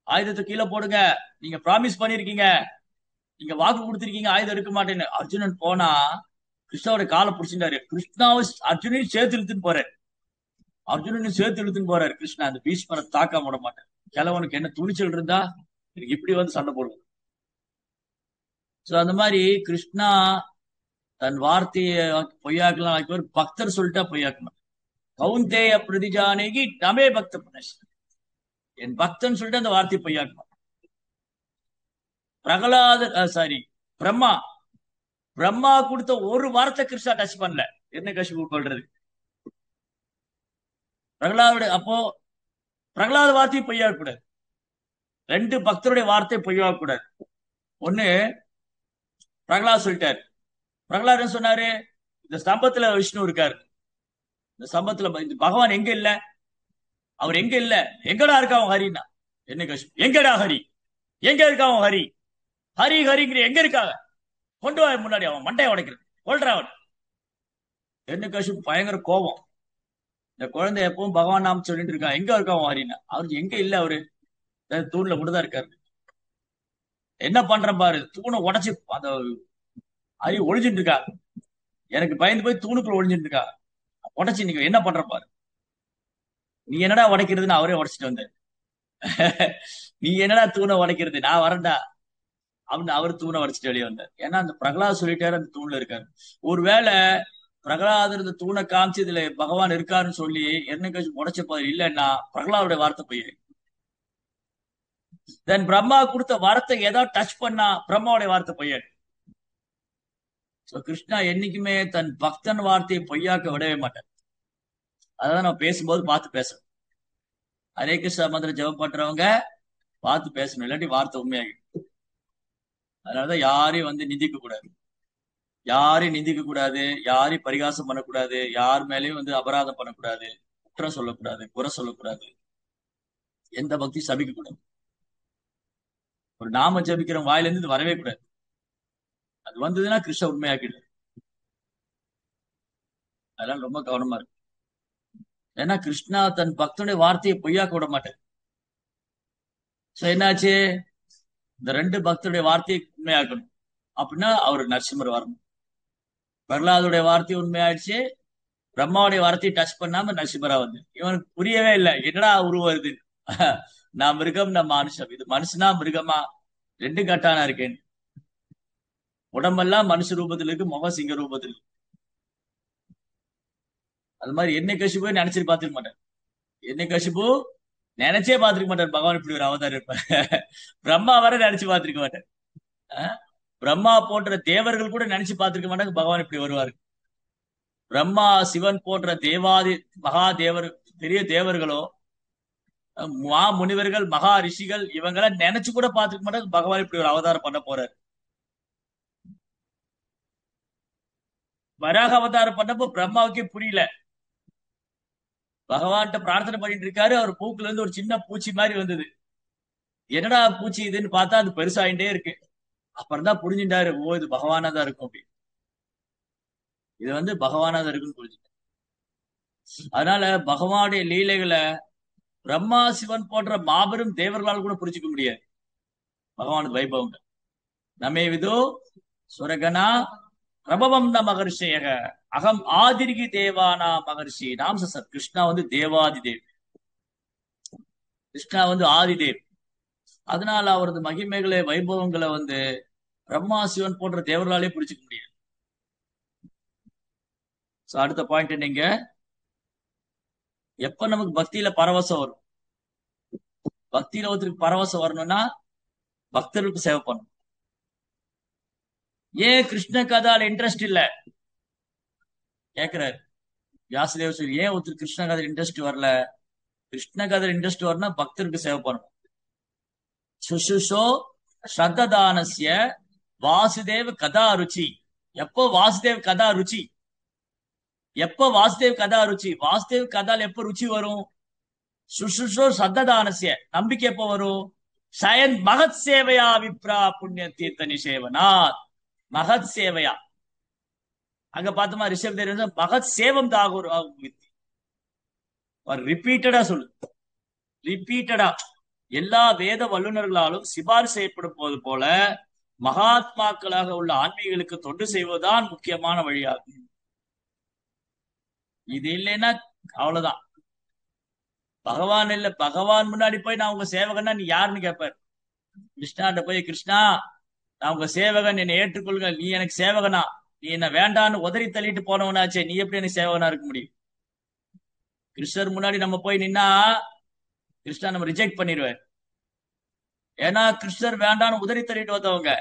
Speaker 1: ஆயுதத்தை கீழே போடுங்க, நீங்க ப்ராமிஸ் பண்ணிருக்கீங்க, நீங்க வாக்கு கொடுத்திருக்கீங்க ஆயுதம் எடுக்க மாட்டேன்னு. அர்ஜுனன் போனா கிருஷ்ணாவோட காலை பிடிச்சிட்டாரு. கிருஷ்ணாவை அர்ஜுனையும் சேர்த்து இழுத்துன்னு போறாரு. அர்ஜுனனையும் சேர்த்து இழுத்துன்னு போறாரு கிருஷ்ணா. அந்த பீஷ்மரை தாக்காம விட மாட்டேன். கிழவனுக்கு என்ன துணிச்சல் இருந்தா எனக்கு இப்படி வந்து சண்டை போடுவோம். சோ அந்த மாதிரி கிருஷ்ணா தன் வார்த்தையை பொய்யாக்கலாம், பக்தர் சொல்லிட்டா பொய்யாக்கணும். கவுந்தேய பிரதிஜானேகி நமே பக்த புனஷ், என் பக்தன் சொல்லிட்டு அந்த வார்த்தையை பொய்யாக்கணும். சாரி பிரம்மா பிரம்மா கொடுத்த ஒரு வார்த்தை கிருஷ்ணா டச் பண்ணல, என்ன கஷ்பு கொள்றது பிரகலாதுடைய. அப்போ பிரகலாத வார்த்தையை பொய்யாக கூடாது, 2 பக்தருடைய வார்த்தை பொய்யாக கூடாது. ஒண்ணு பிரகலாத் சொல்லிட்டாரு. பிரகலாத் என்ன சொன்னாரு, இந்த ஸ்தம்பத்துல விஷ்ணு இருக்காரு, இந்த ஸ்தம்பத்துல பகவான் எங்க இல்ல, அவர் எங்க இல்ல, எங்கடா இருக்கா அவன் ஹரின்னா. என்ன கஷ்பு, எங்கடா ஹரி, எங்க இருக்கா அவன் ஹரி, ஹரி ஹரிங்கிற எங்க இருக்காங்க, கொண்டு வா முன்னாடி, அவன் மண்டையை உடைக்கிறது, கொள்றவன். என்ன கஷ்பு பயங்கர கோபம். இந்த குழந்தை எப்பவும் பகவான் நாம சொல்லிட்டு இருக்கான், எங்க இருக்கா அவன் ஹரின்னா. அவருக்கு எங்க இல்ல, அவரு தூண்ல மட்டும்தான் இருக்காரு. என்ன பண்ற பாரு, தூணை உடைச்சு அந்த ஹரி ஒழிஞ்சிட்டு இருக்கா, எனக்கு பயந்து போய் தூணுக்குள்ள ஒழிஞ்சிட்டு இருக்கா, உடைச்சு நீங்க என்ன பண்ற பாரு, நீ என்னடா உடைக்கிறதுன்னு அவரே உடைச்சிட்டு வந்தாரு. நீ என்னடா தூணை உடைக்கிறது, நான் வரேன்டா அப்படின்னு அவரு தூணை உடைச்சிட்டு வெளியே வந்தார். ஏன்னா அந்த பிரகலாத் சொல்லிட்டாரு அந்த தூண்ல இருக்காரு. ஒருவேளை பிரகலாதர் இந்த தூணை காமிச்சு இதுல பகவான் இருக்காருன்னு சொல்லி என்ன கழிச்சு உடைச்ச பாரு இல்லைன்னா பிரகலாதுடைய வார்த்தை போய் தென் பிரம்மா கொடுத்த வார்த்தை ஏதாவது டச் பண்ணா பிரம்மாவுடைய வார்த்தை பொய்யாரு. சோ கிருஷ்ணா என்னைக்குமே தன் பக்தன் வார்த்தையை பொய்யாக்க விடவே மாட்டார். அதான் நம்ம பேசும்போது பார்த்து பேசணும். ஹரே கிருஷ்ணா மந்திரம் ஜெபம் பண்றவங்க பார்த்து பேசணும், இல்லாட்டி வார்த்தை உண்மையாகிடும். அதனாலதான் யாரையும் வந்து நிந்திக்க கூடாது, யாரையும் நிந்திக்க கூடாது, யாரையும் பரிகாசம் பண்ணக்கூடாது, யார் மேலேயும் வந்து அபராதம் பண்ணக்கூடாது, குற்றம் சொல்லக்கூடாது, குறை சொல்லக்கூடாது, எந்த பக்தியும் சபிக்க கூடாது. ஒரு நாம ஜபிக்கிற வாயில இருந்து இது வரவே கூடாது. அது வந்ததுன்னா கிருஷ்ண உண்மையாக்கிடு. அதெல்லாம் ரொம்ப கவனமா இருக்கு. ஏன்னா கிருஷ்ணா தன் பக்தனுடைய வார்த்தையை பொய்யாக்க விட மாட்டார். சோ என்னாச்சு, இந்த ரெண்டு பக்தருடைய வார்த்தையை உண்மையாக்கணும் அப்படின்னா அவர் நரசிம்மர் வரணும். பிரகலாதுடைய வார்த்தை உண்மையாயிடுச்சு, பிரம்மாவுடைய வார்த்தையை டச் பண்ணாம நரசிம்மரா வந்து இவனுக்கு புரியவே இல்லை, என்னடா உருவம் வருது. நான் மிருகம், நான் மனுஷன், இது மனுஷனா மிருகமா, ரெண்டு கட்டானா இருக்கேன். உடம்பெல்லாம் மனுஷ ரூபத்தில் இருக்கு, முகம் சிங்க ரூபத்தில் இருக்கு. அது மாதிரி என்னை கசிப்பு நினைச்சிட்டு பார்த்துக்க மாட்டேன். என்னை கசிப்பு நினைச்சே பார்த்திருக்க மாட்டார் பகவான் இப்படி ஒரு அவதாரம் இருப்பார். பிரம்மா வர நினைச்சு பார்த்திருக்க மாட்டார். அஹ் பிரம்மா போன்ற தேவர்கள் கூட நினைச்சு பார்த்திருக்க மாட்டாங்க பகவான் இப்படி வருவாரு. பிரம்மா சிவன் போன்ற தேவாதி மகா தேவர், பெரிய தேவர்களோ, மா முனிவர்கள், மகா ரிஷிகள் இவங்கள நினைச்சு கூட பார்த்திருக்க மாட்டாங்க பகவான் இப்படி ஒரு அவதாரம் பண்ண போறாரு. வராக அவதாரம் பண்ணப்போ பிரம்மாவுக்கே புரியல. பகவான்கிட்ட பிரார்த்தனை பண்ணிட்டு இருக்காரு, அவர் பூக்குல இருந்து ஒரு சின்ன பூச்சி மாதிரி வந்தது. என்னடா பூச்சி இதுன்னு பார்த்தா அது பெருசாயிட்டே இருக்கு. அப்புறம் தான் புரிஞ்சுட்டாரு, ஓ இது பகவானா தான் இருக்கும் அப்படி, இது வந்து பகவானா தான் இருக்குன்னு புரிஞ்சுட்டாரு. அதனால பகவானுடைய லீலைகளை பிரம்மா சிவன் போன்ற மாபெரும் தேவர்களால் கூட புரிஞ்சுக்க முடியாது பகவான் வைபவங்கள். நமே விதோ சுரகனா பிரபவம் ந மகர்ஷியக அகம் ஆதிர்கி தேவானா மகர்ஷி நாம் சத். கிருஷ்ணா வந்து தேவாதி தேவ், கிருஷ்ணா வந்து ஆதிதேவ். அதனால அவரது மகிமைகளை வைபவங்களை வந்து பிரம்மா சிவன் போன்ற தேவர்களாலே புரிஞ்சுக்க முடியாது. அடுத்த பாயிண்ட், நீங்க எப்ப நமக்கு பக்தியில பரவசம் வரும்? பக்தியில ஒருத்தருக்கு பரவசம் வரணும்னா பக்தர்களுக்கு சேவை பண்ணணும். ஏன் கிருஷ்ண கதால இன்ட்ரெஸ்ட் இல்ல கேக்குறாரு வியாசதேவ சொல்லி, ஏன் ஒருத்தர் கிருஷ்ண கதை இன்ட்ரெஸ்ட் வரல? கிருஷ்ண கதை இன்ட்ரெஸ்ட் வரணும், பக்தருக்கு சேவை பண்ணணும். சுசுஷோ ஸ்ரத்ததானஸ்ய வாசுதேவ கதா ருச்சி. எப்போ வாசுதேவ் கதா ருச்சி, எப்போ வாசுதேவ் கதா ருச்சி, வாசுதேவ் கதால எப்ப ருச்சி வரும்? சுசுஷோ ஸ்ரத்ததானஸ்ய, நம்பிக்கை எப்போ வரும்? சயன் மகத் சேவையா விப்ரா புண்ணிய தீர்த்த நிஷேவனாத். மகத் சேவையா, அங்க பார்த்தோமா ரிஷப் தேவ் மகத் சேவம் தாகூர் ரிப்பீட்டடா சொல்லு, ரிப்பீட்டடா எல்லா வேத வல்லுநர்களாலும் சிபாரிசு செய்யப்படும் போது போல மகாத்மாக்களாக உள்ள ஆன்மீகளுக்கு தொண்டு செய்வதுதான் முக்கியமான வழியாகும். இது இல்லைன்னா அவ்வளவுதான். பகவான் இல்ல, பகவான் முன்னாடி போய் நான் உங்க சேவகன்னா நீ யாருன்னு கேட்பாரு. கிருஷ்ணாட்ட போய், கிருஷ்ணா நான் உங்க சேவகன், என்னை ஏற்றுக்கொள்ளுங்க, நீ எனக்கு சேவகனா, நீ என்ன வேண்டான்னு உதறி தள்ளிட்டு போனவனாச்சே, நீ எப்படி எனக்கு சேவகனா இருக்க முடியும்? கிருஷ்ணர் முன்னாடி நம்ம போய் நின்னா கிருஷ்ணா நம்ம ரிஜெக்ட் பண்ணிடுவார். ஏன்னா கிருஷ்ணர் வேண்டான்னு உதறி தள்ளிட்டு வந்தவங்க.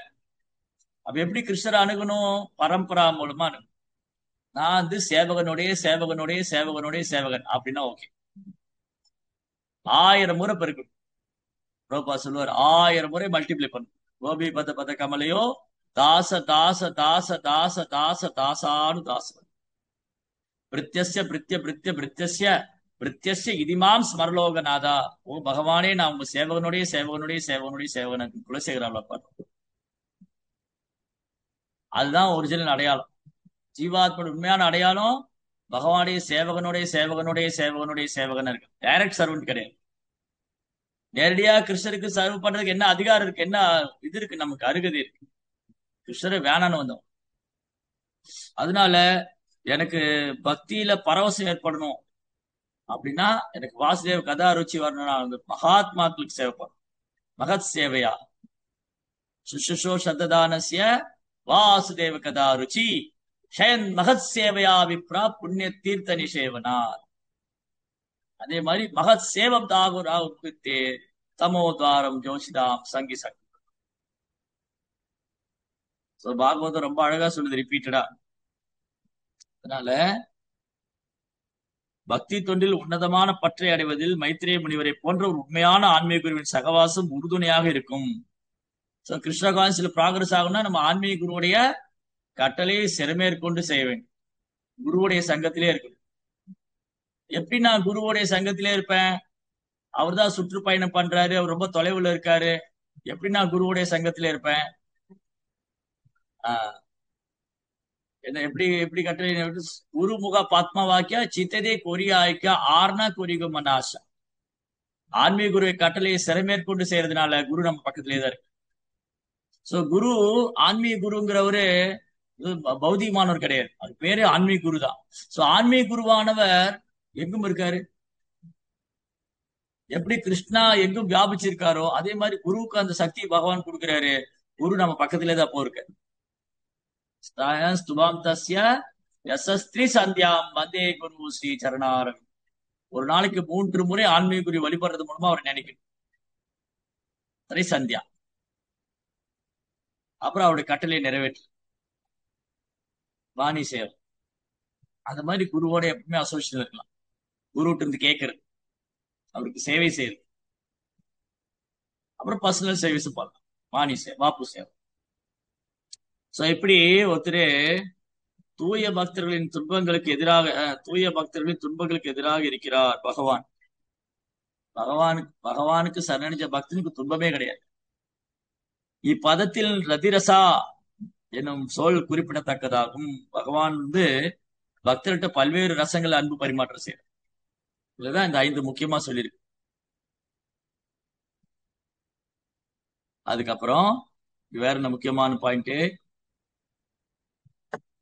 Speaker 1: அப்ப எப்படி கிருஷ்ணரை அணுகணும்? பரம்பரா மூலமா அணுகணும். நான் வந்து சேவகனுடைய சேவகனுடைய சேவகனுடைய சேவகன் அப்படின்னா ஓகே. 1000 முறை பெருக்கணும். ரோபா சொல்லுவார், 1000 முறை மல்டிப்ளை பண்ணும். கோபி பத பத கமலையோ தாச தாச தாச தாச தாச தாசானு தாசன் பிரித்யஸ்ய பிரித்ய பிரித்ய பிரித்யஸ்ய பிரித்யஸ்ய இதிமாம் ஸ்மரலோகநாதா. ஓ பகவானே, நான் உங்க சேவகனுடைய சேவகனுடைய சேவகனுடைய சேவகனுக்கு குலசேகராப்பா. அதுதான் ஒரிஜினல் அடையாளம். ஜீவாத்மோட உண்மையான அடையாளம் பகவானுடைய சேவகனுடைய சேவகனுடைய சேவகனுடைய சேவகன் இருக்கு. டைரக்ட் சர்வன்ட் கிடையாது. நேரடியா கிருஷ்ணருக்கு சர்வ் பண்றதுக்கு என்ன அதிகாரம் இருக்கு, என்ன இது இருக்கு, நமக்கு அருகதை இருக்கு. கிருஷ்ணரை வேணான்னு வந்தோம். அதனால எனக்கு பக்தியில பரவசம் ஏற்படணும் அப்படின்னா எனக்கு வாசுதேவ கதா ருச்சி வரணும்னா வந்து மகாத்மாக்களுக்கு சேவை பண்ணணும். மகத் சேவையா சுசுஷோ சத்ததானஸ்ய வாசுதேவ கதா ருச்சி ஷயன் மகத் சேவையா விப்ரா புண்ணிய தீர்த்த நிஷேவனா. அதே மாதிரி மகத் சேவம் தாகுரா உற்பத்தே தமோத்வாரம் ஜோஷிதாம் சங்கி சக்தி. பாகவதம் ரொம்ப அழகா சொல்லுது ரிப்பீட்டடா. அதனால பக்தி தொண்டில் உன்னதமான பற்றை அடைவதில் மைத்திரேய முனிவரை போன்ற ஒரு உண்மையான ஆன்மீக குருவின் சகவாசம் உறுதுணையாக இருக்கும். கிருஷ்ண கான்சில ப்ராக்ரஸ் ஆகும்னா நம்ம ஆன்மீக குருவுடைய கட்டளையை சிறமேற்கொண்டு செய்ய வேண்டும். குருவுடைய சங்கத்திலே இருக்கணும். எப்படி நான் குருவுடைய சங்கத்திலே இருப்பேன்? அவர் தான் சுற்றுப்பயணம் பண்றாரு, அவர் ரொம்ப தொலைவுல இருக்காரு, எப்படி நான் குருவுடைய சங்கத்திலே இருப்பேன்? என்ன எப்படி எப்படி கட்டளை குருமுக பத்ம வாக்கிய சித்ததே கொரியாய்க்க ஆர்னா கொரிக மனாசா. ஆன்மீக குருவை கட்டளையை சிறமேற்கொண்டு செய்யறதுனால குரு நம்ம பக்கத்திலே தான் இருக்கு. சோ குரு, ஆன்மீக குருங்கிறவரு பௌதிகமானவர் கிடையாது, அது பேரு ஆன்மீக குரு தான். சோ ஆன்மீக குருவானவர் எங்கும் இருக்காரு. எப்படி கிருஷ்ணா எங்கும் வியாபிச்சிருக்காரோ அதே மாதிரி குருவுக்கு அந்த சக்தி பகவான் கொடுக்கிறாரு. குரு நம்ம பக்கத்திலே தான் போயிருக்காரு. ஸ்துபாம் தஸ்ய யசஸ்திரி சந்தியாம் வந்தே குரு ஸ்ரீ சரணாரம். ஒரு நாளைக்கு 3 முறை ஆன்மீக குரு வழிபடுறது மூலமா அவர் நினைக்கணும். சரி சந்தியா. அப்புறம் அவருடைய கட்டளை நிறைவேற்று வாணி சேவை. அந்த மாதிரி குருவோட எப்பவுமே அசோசியேஷன் இருக்கலாம். குருவிட்டு இருந்து கேட்கறது, அவருக்கு சேவை செய்யுது. அப்புறம் பர்சனல் சர்வீஸ் பண்ணலாம், வாணி சேவை, வாப்பு சேவை. சோ இப்படி ஒருத்தர் தூய பக்தர்களின் துன்பங்களுக்கு எதிராக தூய பக்தர்களின் துன்பங்களுக்கு எதிராக இருக்கிறார் பகவான். பகவானுக்கு சரணடைஞ்ச பக்தனுக்கு துன்பமே கிடையாது. இப்பதத்தில் ரதிரசா என்னும் சொல் குறிப்பிடத்தக்கதாகும். பகவான் பக்தர்கிட்ட பல்வேறு ரசங்கள் அன்பு பரிமாற்றம் செய்யறார். இதுதான் இந்த 5 முக்கியமா சொல்லியிருக்கு. அதுக்கப்புறம் வேற என்ன முக்கியமான பாயிண்ட்,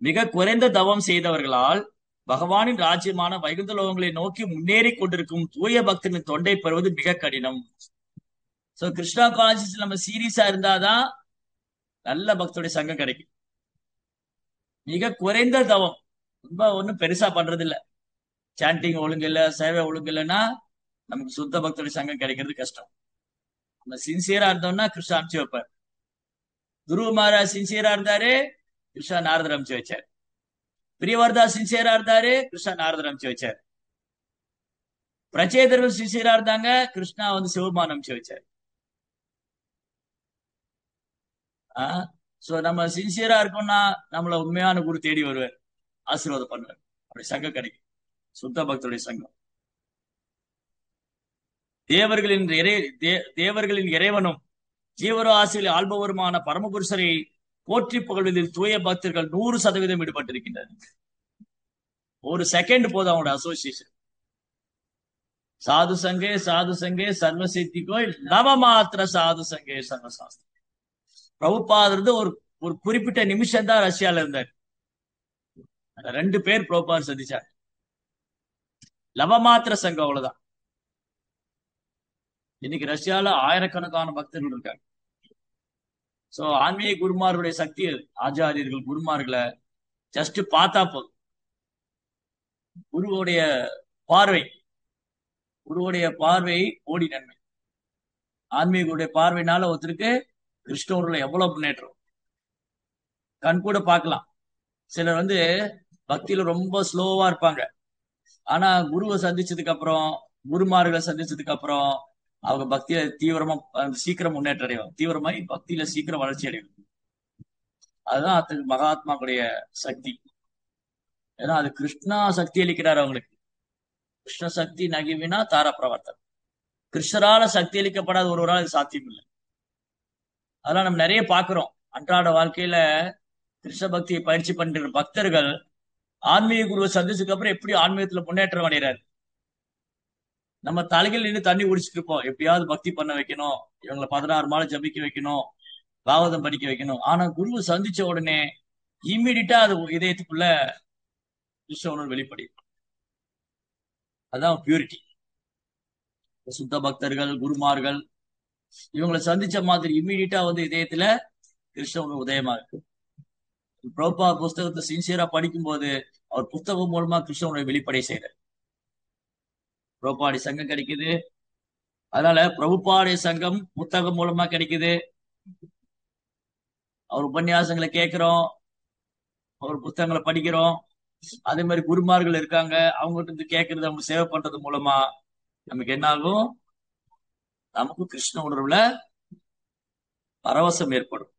Speaker 1: மிக குறைந்த தவம் செய்தவர்களால் பகவானின் ராஜ்யமான வைகுந்த லோகங்களை நோக்கி முன்னேறி கொண்டிருக்கும் தூய பக்தனின் தொண்டை பெறுவது மிக கடினம். சோ கிருஷ்ணா கான்சியஸ் நம்ம சீரியஸா இருந்தாதான் நல்ல பக்தருடைய சங்கம் கிடைக்கும். மிக குறைந்த தவம், ரொம்ப ஒண்ணும் பெருசா பண்றது இல்ல, சாண்டிங் ஒழுங்கு இல்ல, சேவை ஒழுங்கு இல்லைன்னா நமக்கு சுத்த பக்தருடைய சங்கம் கிடைக்கிறது கஷ்டம். நம்ம சின்சியரா இருந்தோம்னா கிருஷ்ணா அனுப்பிச்சு வைப்பார். துருவ மகாராஜ் சின்சியரா இருந்தாரு, கிருஷ்ணா நாரதர் அனுப்பிச்சு வச்சார். பிரியவர்தா சின்சியரா இருந்தாரு, கிருஷ்ணா நாரதர் அனுப்பிச்சு வச்சார். பிரச்சேதர்கள் சின்சியரா இருந்தாங்க, கிருஷ்ணா சிவபான் அனுப்பிச்சு வச்சார். சோ நம்ம சின்சியரா இருக்கோம்னா நம்மள உண்மையான குரு தேடி வருவார், ஆசீர்வாதம் பண்ணுவார். அப்படி சங்கம் கிடைக்கும், சுத்த பக்தருடைய சங்கம். தேவர்களின் இறைவனும் ஜீவரோ ஆசையில் ஆள்பவருமான பரமபுருஷரை போற்றி புகழ்வதில் தூய பக்தர்கள் 100% ஈடுபட்டிருக்கின்றனர். ஒரு செகண்ட் போதும் அவங்களோட அசோசியேஷன். சாது சங்கே சர்வசித்திக்கோ நவமாத்திர சாது சங்கே சர்வசாஸ்திரம். பிரபுபாதர் ஒரு குறிப்பிட்ட நிமிஷம் தான் ரஷ்யால இருந்தார். 2 பேர் பிரபுபாதர் சந்திச்சார். லவமாத்திர சங்கம், அவ்வளவுதான். இன்னைக்கு ரஷ்யால ஆயிரக்கணக்கான பக்தர்கள் இருக்காங்க. சோ ஆன்மீக குருமார்களுடைய சக்தி, ஆச்சாரியர்கள் குருமார்களை ஜஸ்ட் பார்த்தா போதும். குருவுடைய பார்வை கோடி நன்மை. ஆன்மீகருடைய பார்வையினால ஒருத்தருக்கு கிருஷ்ணூர்ல எவ்வளவு முன்னேற்றம் கண் கூட பார்க்கலாம். சிலர் பக்தியில ரொம்ப ஸ்லோவா இருப்பாங்க. ஆனா குருவை சந்திச்சதுக்கு அப்புறம், குருமார்களை சந்திச்சதுக்கு அப்புறம் அவங்க பக்தியில தீவிரமா சீக்கிரம் முன்னேற்றம் அடையும். தீவிரமாய் பக்தியில சீக்கிரம் வளர்ச்சி அடையும். அதுதான் அது மகாத்மாவுடைய சக்தி. ஏன்னா அது கிருஷ்ணா சக்தி அளிக்கிறார் அவங்களுக்கு. கிருஷ்ண சக்தி நகிவினா தார பிரவர்த்தன். கிருஷ்ணரால சக்தி அளிக்கப்படாத ஒருவரால் அது சாத்தியம் இல்லை. அதெல்லாம் நம்ம நிறைய பாக்குறோம் அன்றாட வாழ்க்கையில. கிருஷ்ண பக்தியை பயிற்சி பண்ற பக்தர்கள் ஆன்மீக குருவை சந்திச்சதுக்கு அப்புறம் எப்படி ஆன்மீகத்துல முன்னேற்றம் அடைகிறாரு. நம்ம தலைகள் நின்று தண்ணி குடிச்சிட்டு இருப்போம், எப்படியாவது பக்தி பண்ண வைக்கணும், இவங்களை 16 மாலை ஜபிக்க வைக்கணும், பாகவதம் படிக்க வைக்கணும். ஆனா குருவை சந்திச்ச உடனே இம்மிடியா அது இதயத்துக்குள்ள கிருஷ்ண உணர்வு வெளிப்படி. அதான் பியூரிட்டி. சுத்த பக்தர்கள் குருமார்கள் இவங்களை சந்திச்ச மாதிரி இம்மிடியா இதயத்துல கிருஷ்ண உணர்வு உதயமா இருக்கு. பிரபுபாத் புஸ்தகத்தை சின்சியரா படிக்கும் போது அவர் புத்தகம் மூலமா கிருஷ்ண உணர்வை வெளிப்படை செய்யறார். பிரபுபாடி சங்கம் கிடைக்குது. அதனால பிரபுபாடைய சங்கம் புத்தகம் மூலமா கிடைக்குது. அவர் உபன்யாசங்களை கேட்கிறோம், அவர் புத்தகங்களை படிக்கிறோம். அதே மாதிரி குருமார்கள் இருக்காங்க, அவங்ககிட்ட இருந்து கேட்கறது, அவங்க சேவை பண்றது மூலமா நமக்கு என்ன ஆகும், நமக்கு கிருஷ்ண உணர்வுல பரவசம் ஏற்படும்.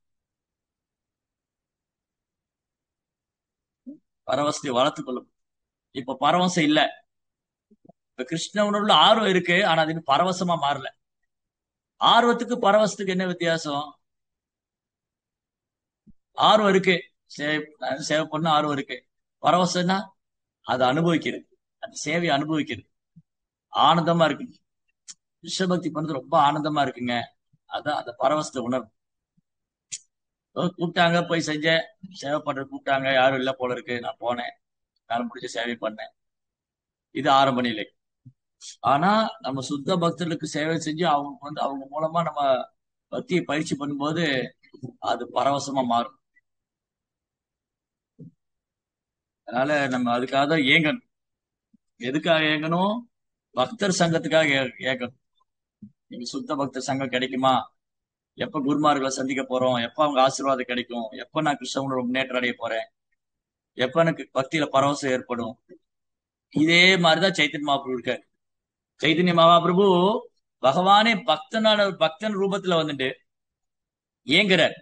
Speaker 1: பரவசத்தை வளர்த்துக் கொள்ளும். இப்ப பரவசம் இல்ல, இப்ப கிருஷ்ண உணர்வுல ஆர்வம் இருக்கு, ஆனா அது பரவசமா மாறல. ஆர்வத்துக்கு பரவசத்துக்கு என்ன வித்தியாசம்? ஆர்வம் இருக்கு, சேவை சேவை பண்ண ஆர்வம் இருக்கு. பரவசம்னா அதை அனுபவிக்கிறது, அந்த சேவையை அனுபவிக்கிறது, ஆனந்தமா இருக்கு. விஸ்வபக்தி பண்றது ரொம்ப ஆனந்தமா இருக்குங்க. அதான் அந்த பரவசத்தை உணர்வு. கூப்பிட்டாங்க, போய் செஞ்சேன். சேவை பண்ற கூப்பிட்டாங்க, யாரும் இல்ல போல இருக்கு, நான் போனேன், நான் முடிச்ச சேவை பண்ணேன். இது ஆரம்ப நிலை. ஆனா நம்ம சுத்த பக்தர்களுக்கு சேவை செஞ்சு அவங்க அவங்க மூலமா நம்ம பக்தியை பயிற்சி பண்ணும்போது அது பரவசமா மாறும். அதனால நம்ம அதுக்காக தான் ஏங்கணும். எதுக்காக ஏங்கணும்? பக்தர் சங்கத்துக்காக ஏங்கணும். நீங்க சுத்த பக்தர் சங்கம் கிடைக்குமா? எப்ப குருமார்களை சந்திக்க போறோம்? எப்ப அவங்க ஆசீர்வாதம் கிடைக்கும்? எப்ப நான் கிருஷ்ணனோட முன்னேற்றம் அடைய போறேன்? எப்ப எனக்கு பக்தியில பரவசம் ஏற்படும்? இதே மாதிரிதான் சைத்தன்ய மகாபிரபு இருக்காரு. சைத்தன்ய மகாபிரபு பகவானே பக்தன் ரூபத்துல வந்துட்டு ஏங்குறார்.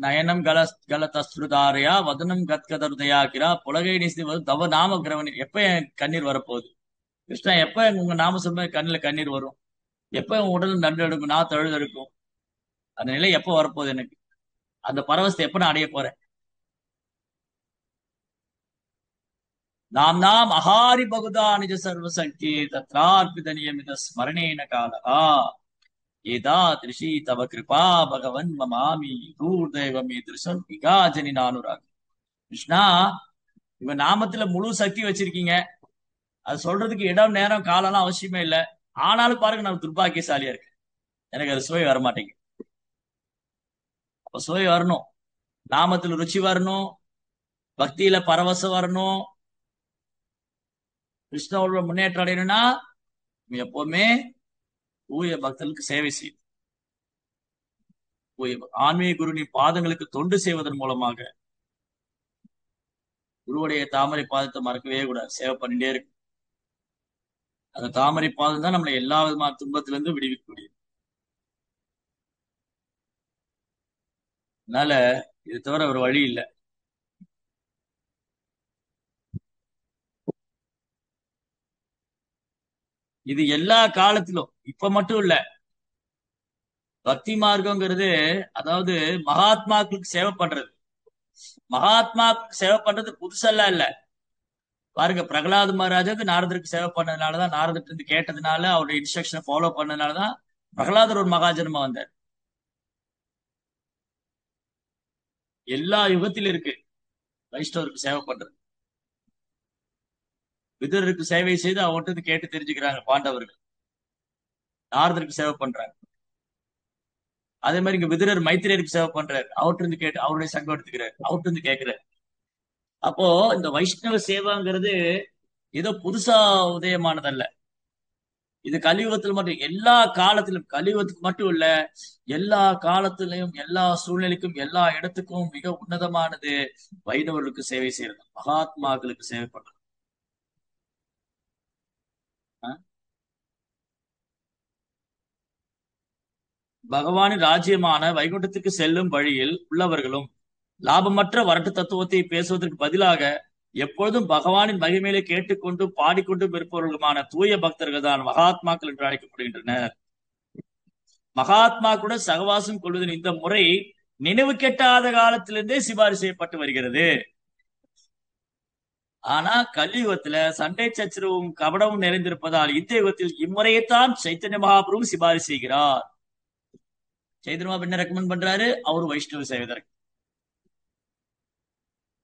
Speaker 1: நயனம் கலதஸ்ருதாரையா வதனம் கத்கதருதையா கிரா புலகை நிசி தவ நாம கிரவணி. எப்ப என் கண்ணீர் வரப்போகுது கிருஷ்ணா? எப்ப உங்க நாம சொல்ல கண்ணுல கண்ணீர் வரும்? எப்ப உங்க உடல் நண்டு எடுக்கும், நான் தழுது எடுக்கும்? அந்த நிலை எப்ப வரப்போகுது எனக்கு? அந்த பரவசத்தை எப்ப நான் அடைய போறேன்? நாம் நாம் அஹாரி பகுதா நிஜ சர்வசக்தி தத்ரார்பித நியமித ஸ்மரணேன காலா ஏதா திருஷி தவ கிருபா பகவன் மமாமி தூர்தேவமி திருஷம் விகாஜனி நானுராக். கிருஷ்ணா, இவன் நாமத்துல முழு சக்தி வச்சிருக்கீங்க. அது சொல்றதுக்கு இடம் நேரம் காலம்லாம் அவசியமே இல்லை. ஆனாலும் பாருங்க, நான் துர்பாக்கியசாலியா இருக்கேன். எனக்கு அது சுவை வரமாட்டேங்க. அப்ப சுவை வரணும், நாமத்துல ருச்சி வரணும், பக்தியில பரவசம் வரணும், கிருஷ்ணாவோட முன்னேற்றம் அடையணும்னா எப்பவுமே தூய பக்தர்களுக்கு சேவை செய்யும். ஆன்மீக குருவின் பாதங்களுக்கு தொண்டு செய்வதன் மூலமாக குருவுடைய தாமரை பாதத்தை மறக்கவே கூடாது. சேவை பண்ணிட்டே இருக்கு. அந்த தாமரை பாதம் தான் நம்மளை எல்லா விதமான துன்பத்திலிருந்து விடுவிக்கக்கூடியது. அதனால இது தவிர ஒரு வழி இல்லை. இது எல்லா காலத்திலும், இப்ப மட்டும் இல்ல. பக்தி மார்க்கங்கிறது அதாவது மகாத்மாக்களுக்கு சேவை பண்றது. மகாத்மாவுக்கு சேவை பண்றது புதுசெல்லாம் இல்ல. பாருங்க, பிரகலாத் மகாராஜாக்கு நாரதருக்கு சேவை பண்ணதுனாலதான், நாரதர் இருந்து கேட்டதுனால, அவருடைய இன்ஸ்ட்ரக்ஷனை ஃபாலோ பண்ணதுனாலதான் பிரகலாதர் ஒரு மகாஜன்மா வந்தார். எல்லா யுகத்திலும் இருக்கு வைஷ்ணவருக்கு சேவை பண்றது. விதுரருக்கு சேவை செய்து அவர்கிட்ட கேட்டு தெரிஞ்சுக்கிறாங்க பாண்டவர்கள். நாரதருக்கு சேவை பண்றாங்க. அதே மாதிரி இங்க விதுரர் மைத்திரருக்கு சேவை பண்றாரு. அவர்கிட்ட இருந்து கேட்டு அவருடைய சங்கம் எடுத்துக்கிறாரு, அவர்கிட்ட இருந்து கேட்கிறாரு. அப்போ இந்த வைஷ்ணவ சேவாங்கிறது ஏதோ புதுசா உதயமானதல்ல. இது கலியுகத்தில் மட்டும், எல்லா காலத்திலும், கலியுகத்துக்கு மட்டும் இல்ல, எல்லா காலத்திலையும், எல்லா சூழ்நிலைக்கும், எல்லா இடத்துக்கும் மிக உன்னதமானது வைணவர்களுக்கு சேவை செய்யறது, மகாத்மாக்களுக்கு சேவை பண்றது. பகவானின் ராஜ்யமான வைகுண்டத்துக்கு செல்லும் வழியில் உள்ளவர்களும் லாபமற்ற வரட்டு தத்துவத்தை பேசுவதற்கு பதிலாக எப்பொழுதும் பகவானின் மகிமையிலே கேட்டுக்கொண்டும் பாடிக்கொண்டும் இருப்பவர்களுமான தூய பக்தர்கள் தான் மகாத்மாக்கள் என்று அழைக்கப்படுகின்றனர். மகாத்மாக்களுடன் சகவாசம் கொள்வதன் இந்த முறை நினைவு கெட்டாத காலத்திலிருந்தே சிபாரிசு செய்யப்பட்டு வருகிறது. ஆனா கலியுகத்துல சண்டை சச்சரவும் கபடமும் நிறைந்திருப்பதால் இந்த யுகத்தில் இம்முறையைத்தான் சைத்தன்ய மகாபிரபு சிபாரிசு செய்கிறார். சைத்தன்ய மகாபிரபு என்ன ரெக்கமெண்ட் பண்றாரு? அவரு வைஷ்ணவ சேவைதர்.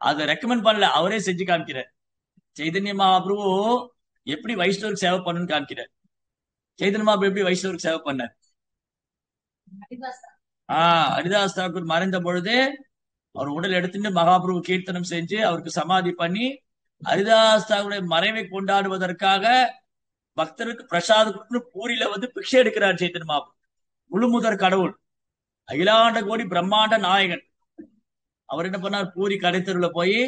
Speaker 1: அதை ரெக்கமெண்ட் பண்ணல, அவரே செஞ்சு காமிக்கிறார். சைதன்ய மகாபிரபு எப்படி வைஷ்ணவருக்கு சேவை பண்ணணும்னு காமிக்கிறார். சைதன்ய மகாபிரபு எப்படி வைஷ்ணவருக்கு சேவை பண்ணார்? ஹரிதாஸ் தாக்கூர் மறைந்த பொழுது அவர் உடல் எடுத்துட்டு மகாபிரபு கீர்த்தனம் செஞ்சு அவருக்கு சமாதி பண்ணி ஹரிதாஸ் தாக்கூருடைய மறைவை கொண்டாடுவதற்காக பக்தருக்கு பிரசாத கொடுத்து பூரியில வந்து பிக்ஷை எடுக்கிறார் சைத்தன்ய மகாபிரபு. முழுமுதற் கடவுள், அகிலாண்ட கோடி பிரம்மாண்ட நாயகன். அவர் என்ன பண்ணார்? பூரி கடைத்தெருவுல போய்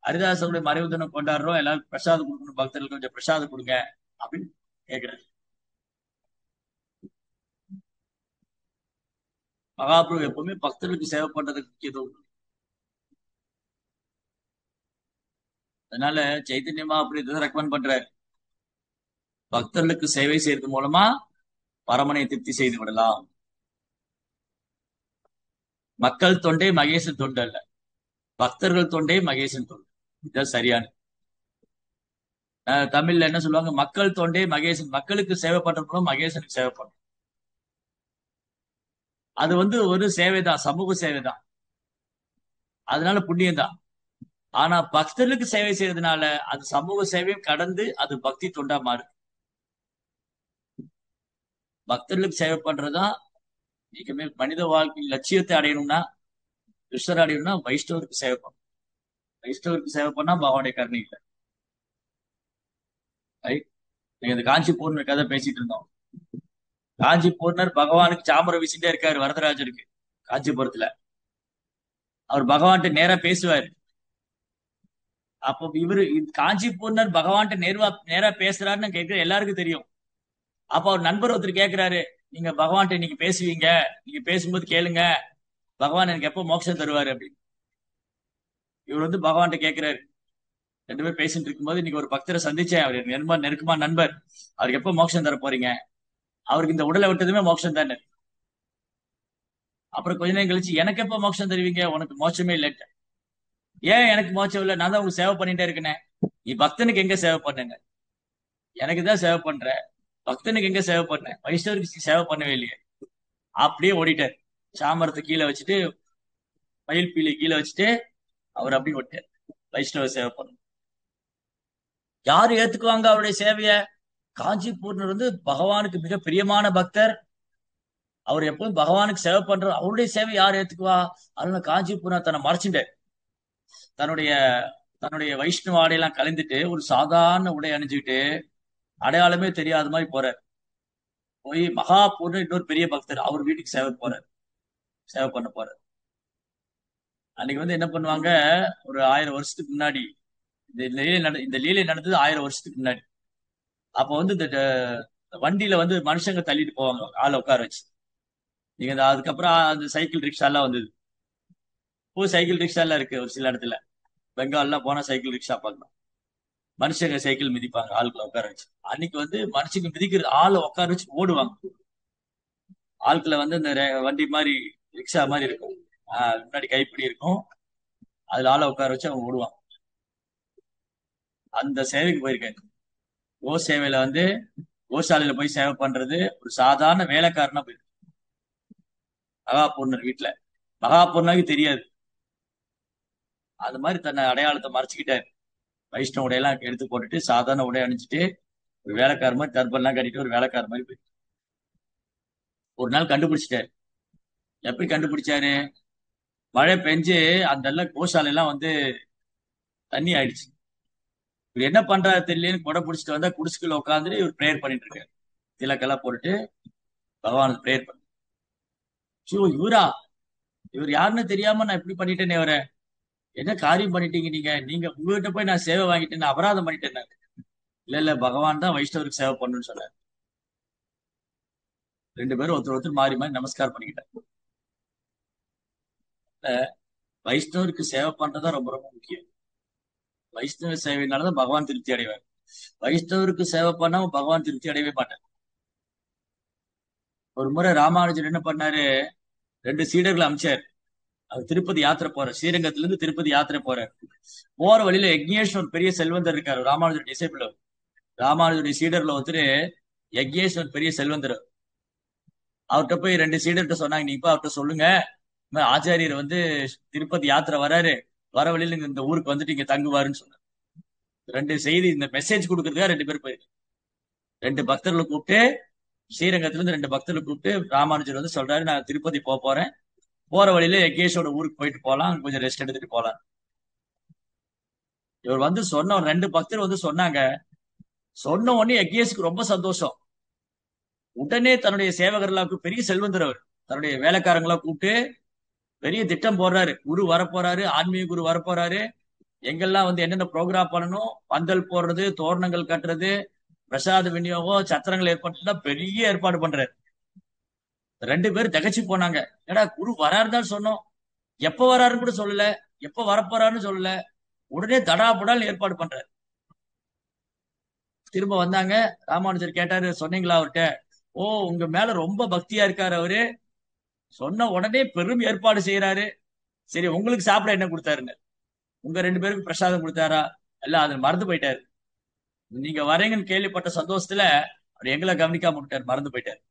Speaker 1: ஹரிதாசருடைய மறைவு தினம் கொண்டாடுறோம், எல்லாரும் பிரசாதம் கொடுக்கணும், பக்தர்களுக்கு கொஞ்சம் பிரசாதம் கொடுங்க அப்படின்னு கேட்கிறாரு. மகாபிரபு எப்பவுமே பக்தர்களுக்கு சேவை பண்றதுக்கு முக்கியத்துவம். அதனால சைத்தன்ய மகாபிரபு இதை ரெக்கமெண்ட் பண்றாரு. பக்தர்களுக்கு சேவை செய்யறது மூலமா பரமனை திருப்தி செய்து விடலாம். மக்கள் தொண்டே மகேசன் தொண்டு அல்ல, பக்தர்கள் தொண்டே மகேசன் தொண்டு. இதுதான் சரியான. தமிழ்ல என்ன சொல்லுவாங்க? மக்கள் தொண்டே மகேசன், மக்களுக்கு சேவை பண்றப்போ மகேசனுக்கு சேவை பண்ணணும். அது ஒரு சேவை தான், சமூக சேவை தான், அதனால புண்ணியம் தான். ஆனா பக்தர்களுக்கு சேவை செய்யறதுனால அது சமூக சேவையும் கடந்து அது பக்தி தொண்டா மாறும். பக்தர்களுக்கு சேவை பண்றதுதான் மனித வாழ்க்கை லட்சியத்தை அடையணும்னா, கிருஷ்ணர் அடையணும்னா வைஷ்ணவருக்கு சேவை பண்ணணும். வைஷ்ணவருக்கு சேவை பண்ணா பகவானுடைய கருணை இல்லை. ரைட். நீங்க இந்த காஞ்சி பூர்ணர் கதை பேசிட்டு இருந்தோம். காஞ்சி பூர்ணர் பகவானுக்கு சாமரம் வீசிட்டே இருக்காரு வரதராஜருக்கு காஞ்சிபுரத்துல. அவர் பகவான்கிட்ட நேரா பேசுவாரு. அப்போ காஞ்சி பூர்ணர் பகவான்கிட்ட நேரா பேசுறாருன்னு கேட்கிற எல்லாருக்கும் தெரியும். அப்ப அவர் நண்பர் ஒருத்தர் கேட்கிறாரு, நீங்க பகவான்கிட்ட இன்னைக்கு பேசுவீங்க, நீங்க பேசும்போது கேளுங்க, பகவான் எனக்கு எப்போ மோட்சம் தருவாரு அப்படின்னு. இவர் பகவான்கிட்ட கேட்கிறாரு. ரெண்டு பேரும் பேசிட்டு இருக்கும்போது இன்னைக்கு ஒரு பக்தரை சந்திச்சேன், அவர் நெருக்கமான நண்பர், அவருக்கு எப்போ மோட்சம் தர போறீங்க? அவருக்கு இந்த உடலை விட்டதுமே மோட்சம் தானே. அப்புறம் கொஞ்ச நேரம் கழிச்சு, எனக்கு எப்போ மோட்சம் தருவீங்க? உனக்கு மோட்சமே இல்லைட்ட. ஏன் எனக்கு மோட்சம் இல்லை? நான் தான் உங்களுக்கு சேவை பண்ணிட்டே இருக்கேனே. நீ பக்தனுக்கு எங்க சேவை பண்ணுங்க? எனக்கு தான் சேவை பண்ற, பக்தனுக்கு எங்க சேவை பண்ண? வைஷ்ணவருக்கு சேவை பண்ணவே இல்லையே. அப்படியே ஓடிட்டார். சாமரத்தை கீழே வச்சுட்டு, மயில் பீலி கீழே வச்சுட்டு அவர் அப்படி ஓட்டார். வைஷ்ணவ சேவை பண்ணணும். யாரு ஏத்துக்குவாங்க அவருடைய சேவைய? காஞ்சி பூர்ணர் பகவானுக்கு மிக பிரியமான பக்தர். அவர் எப்பவும் பகவானுக்கு சேவை பண்ற, அவருடைய சேவை யார் ஏத்துக்குவா? அதனால காஞ்சி பூர்ணர் தன்னை மறைச்சுட்டார். தன்னுடைய தன்னுடைய வைஷ்ணவ ஆடையெல்லாம் கலந்துட்டு ஒரு சாதாரண உடை அணிஞ்சுக்கிட்டு அடையாளமே தெரியாத மாதிரி போறார். போய் மகா பூர்ணர் இன்னொரு பெரிய பக்தர் அவர் வீட்டுக்கு சேவை போறார், சேவை பண்ண போறார். அன்னைக்கு என்ன பண்ணுவாங்க, ஒரு 1000 வருஷத்துக்கு முன்னாடி இந்த லீலை நடந்தது 1000 வருஷத்துக்கு முன்னாடி. அப்போ இந்த வண்டியில மனுஷங்க தள்ளிட்டு போவாங்க ஆளை உட்கார வச்சு. நீங்க அதுக்கப்புறம் அந்த சைக்கிள் ரிக்ஷா எல்லாம் வந்தது. இப்போ சைக்கிள் ரிக்ஷா எல்லாம் இருக்கு ஒரு சில இடத்துல. பெங்கால்லாம் போனா சைக்கிள் ரிக்ஷா பார்க்கலாம். மனுஷங்க சைக்கிள் மிதிப்பாங்க ஆளுக்களை உட்கார வச்சு. அன்னைக்கு மனுஷங்க மிதிக்கிறது, ஆளை உட்கார வச்சு ஓடுவாங்க. ஆட்களை இந்த வண்டி மாதிரி ரிக்ஷா மாதிரி இருக்கும், முன்னாடி கைப்பிடி இருக்கும், அதுல ஆளை உட்கார வச்சு அவங்க ஓடுவாங்க. அந்த சேவைக்கு போயிருக்காங்க. கோ சேவையில கோசாலையில போய் சேவை பண்றது ஒரு சாதாரண வேலைக்காரனா போயிருக்கு. மகாபூர்ணர் வீட்டுல. மகாபூர்ணருக்கு தெரியாது. அது மாதிரி தன்னை அடையாளத்தை மறைச்சுக்கிட்டாரு. வைஷ்ணவ உடையெல்லாம் எடுத்து போட்டுட்டு சாதாரண உடை அணிஞ்சிட்டு ஒரு வேலைக்கார மாதிரி தர்பெல்லாம் கட்டிட்டு ஒரு வேலைக்கார மாதிரி போயிட்டு ஒரு நாள் கண்டுபிடிச்சிட்டாரு. எப்படி கண்டுபிடிச்சாரு? மழை பெஞ்சு அந்த கோசாலை எல்லாம் தண்ணி ஆயிடுச்சு. இவர் என்ன பண்றாரு தெரியலன்னு கொடை பிடிச்சிட்டு வந்தா குடிசுக்குள்ள உட்காந்துட்டு இவர் பிரேயர் பண்ணிட்டு இருக்காரு. திலக்கெல்லாம் போட்டுட்டு பகவானுக்கு பிரேயர் பண்ண. இவரா? இவர் யாருன்னு தெரியாம நான் இப்படி பண்ணிட்டேனே, அவரை என்ன காரியம் பண்ணிட்டீங்க நீங்க? நீங்க உங்ககிட்ட போய் நான் சேவை வாங்கிட்டேன், அபராதம் பண்ணிட்டேன். இல்ல பகவான் தான் வைஷ்ணவருக்கு சேவை பண்ணணும்னு சொன்னார். ரெண்டு பேரும் ஒருத்தர் மாறி மாறி நமஸ்காரம் பண்ணிக்கிட்டாங்க. வைஷ்ணவருக்கு சேவை பண்றதா ரொம்ப ரொம்ப முக்கியம். வைஷ்ணவ சேவையினாலதான் பகவான் திருப்தி அடைவார். வைஷ்ணவருக்கு சேவை பண்ணாம பகவான் திருப்தி அடையவே மாட்டார். ஒரு முறை ராமானுஜர் என்ன பண்ணாரு, 2 சீடர்களை அமிச்சார். அவர் திருப்பதி யாத்திரை போற, ஸ்ரீரங்கத்துல இருந்து திருப்பதி யாத்திரை போறார். போற வழியில யக்ஞேஷ் ஒரு பெரிய செல்வந்தர் இருக்காரு, ராமானுஜர் டிசைபிள். ராமானுஜருடைய சீடர்ல ஒருத்தர் யக்ஞேஷ் ஒரு பெரிய செல்வந்தர். அவர்கிட்ட போய் 2 சீடர்கிட்ட சொன்னாங்க, நீ இப்ப அவர்கிட்ட சொல்லுங்க, ஆச்சாரியர் திருப்பதி யாத்திரை வராரு, வர வழியில இந்த ஊருக்கு வந்துட்டு இங்க தங்குவாருன்னு சொன்னார். 2 செய்தி, இந்த மெசேஜ் கொடுக்கறதுக்காக 2 பேர் போயிருக்கு. 2 பக்தர்களை கூப்பிட்டு, ஸ்ரீரங்கத்துல இருந்து 2 பக்தர்களை கூப்பிட்டு ராமானுஜர் சொல்றாரு, நான் திருப்பதி போறேன், போற வழியில யகேஷோட ஊருக்கு போயிட்டு போலாம், கொஞ்சம் ரெஸ்ட் எடுத்துட்டு போலாம். இவர் சொன்ன 2 பக்தர் சொன்னாங்க. சொன்ன உடனே யகேஷுக்கு ரொம்ப சந்தோஷம். உடனே தன்னுடைய சேவகர்களாக்கு, பெரிய செல்வந்தர் அவர், தன்னுடைய வேலைக்காரங்களா கூப்பிட்டு பெரிய திட்டம் போடுறாரு. குரு வரப்போறாரு, ஆன்மீக குரு வரப்போறாரு, எங்கெல்லாம் என்னென்ன ப்ரோக்ராம் பண்ணணும், பந்தல் போடுறது, தோரணங்கள் கட்டுறது, பிரசாத விநியோகம், சத்திரங்கள் ஏற்பட்டு பெரிய ஏற்பாடு பண்றாரு. 2 பேரும் திகச்சு போனாங்க. ஏடா குரு வராருதான் சொன்னோம், எப்ப வராருன்னு கூட சொல்லல, எப்ப வரப்போறாருன்னு சொல்லல, உடனே தடாபுடால் ஏற்பாடு பண்றாரு. திரும்ப வந்தாங்க. ராமானுஜர் கேட்டாரு, சொன்னீங்களா அவர்கிட்ட? ஓ, உங்க மேல ரொம்ப பக்தியா இருக்காரு அவரு, சொன்ன உடனே பெரும் ஏற்பாடு செய்யறாரு. சரி, உங்களுக்கு சாப்பிட என்ன கொடுத்தாருங்க? உங்க 2 பேருக்கு பிரசாதம் கொடுத்தாரா? இல்ல, அதை மறந்து போயிட்டாரு. நீங்க வரீங்கன்னு கேள்விப்பட்ட சந்தோஷத்துல அவர் எங்களை கவனிக்காம விட்டார், மறந்து போயிட்டார்.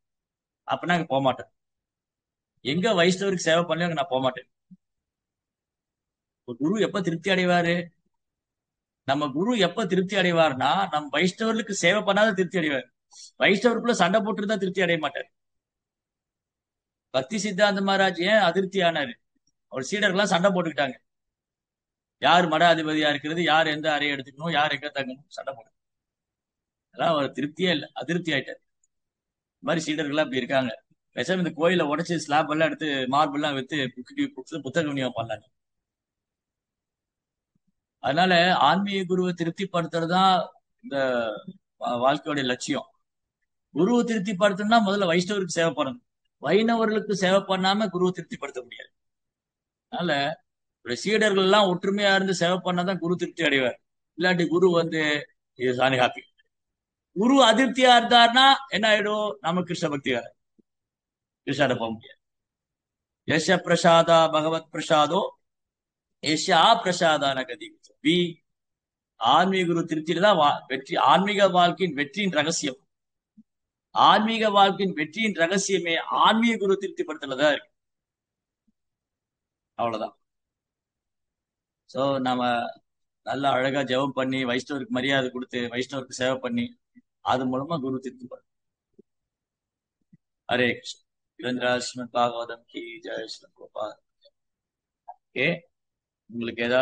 Speaker 1: அப்ப நாங்க போக மாட்டோம். எங்க வைஷ்ணவருக்கு சேவை பண்ணி அங்க நான் போக மாட்டேன். ஒரு குரு எப்ப திருப்தி அடைவாரு? நம்ம குரு எப்ப திருப்தி அடைவார்னா, நம்ம வைஷ்ணவர்களுக்கு சேவை பண்ணாத திருப்தி அடைவார். வைஷ்ணவருக்குள்ள சண்டை போட்டுருந்தா திருப்தி அடைய மாட்டார். பக்தி சித்தாந்த மகாராஜ் ஏன் அதிருப்தி ஆனாரு? அவர் சீடர்கள்லாம் சண்டை போட்டுக்கிட்டாங்க. யார் மடாதிபதியா இருக்கிறது, யார் எந்த அறையை எடுத்துக்கணும், யார் எங்க தங்கணும், சண்டை போட்டு. அதெல்லாம் அவர் திருப்தியே இல்லை, அதிருப்தி ஆயிட்டார். இந்த மாதிரி சீடர்கள்லாம் இப்படி இருக்காங்க. பேசாம இந்த கோயிலை உடைச்சு ஸ்லாப் எல்லாம் எடுத்து மார்பிள் எல்லாம் வித்து புத்தக விநியோகம் பண்ணாங்க. அதனால ஆன்மீக குருவை திருப்திப்படுத்துறது தான் இந்த வாழ்க்கையோட லட்சியம். குருவை திருப்திப்படுத்தணும்னா முதல்ல வைஷ்ணவருக்கு சேவை பண்ணணும். வைணவர்களுக்கு சேவை பண்ணாம குருவை திருப்திப்படுத்த முடியாது. அதனால ஒரு சீடர்கள் எல்லாம் ஒற்றுமையா இருந்து சேவை பண்ணாதான் குரு திருப்தி அடைவார். இல்லாட்டி குரு வந்து ஹாப்பி. குரு அதிருப்தியா இருந்தாருன்னா என்ன ஆயிடும்? நம்ம கிருஷ்ண பக்தி வேற, கிருஷ்ணாட போக முடியாது. யச பிரசாதா பகவத் பிரசாதோ யசா பிரசாதான கதி. வி ஆன்மீக குரு திருப்தியில தான் வெற்றி. ஆன்மீக வாழ்க்கையின் வெற்றியின் ரகசியம், ஆன்மீக வாழ்க்கையின் வெற்றியின் ரகசியமே ஆன்மீக குரு திருப்திப்படுத்துறதா இருக்கு. அவ்வளவுதான். சோ நம்ம நல்லா அழகா ஜெபம் பண்ணி வைஷ்ணவருக்கு மரியாதை கொடுத்து வைஷ்ணவருக்கு சேவை பண்ணி அது மூலமா குரு திருப்திப்படும். ஹரே கிருஷ்ண. கிரந்தரா ஸ்ரீமத் பாகவதம் கி ஜெய். ஸ்ரீ கோபால். ஓகே, உங்களுக்கு ஏதாவது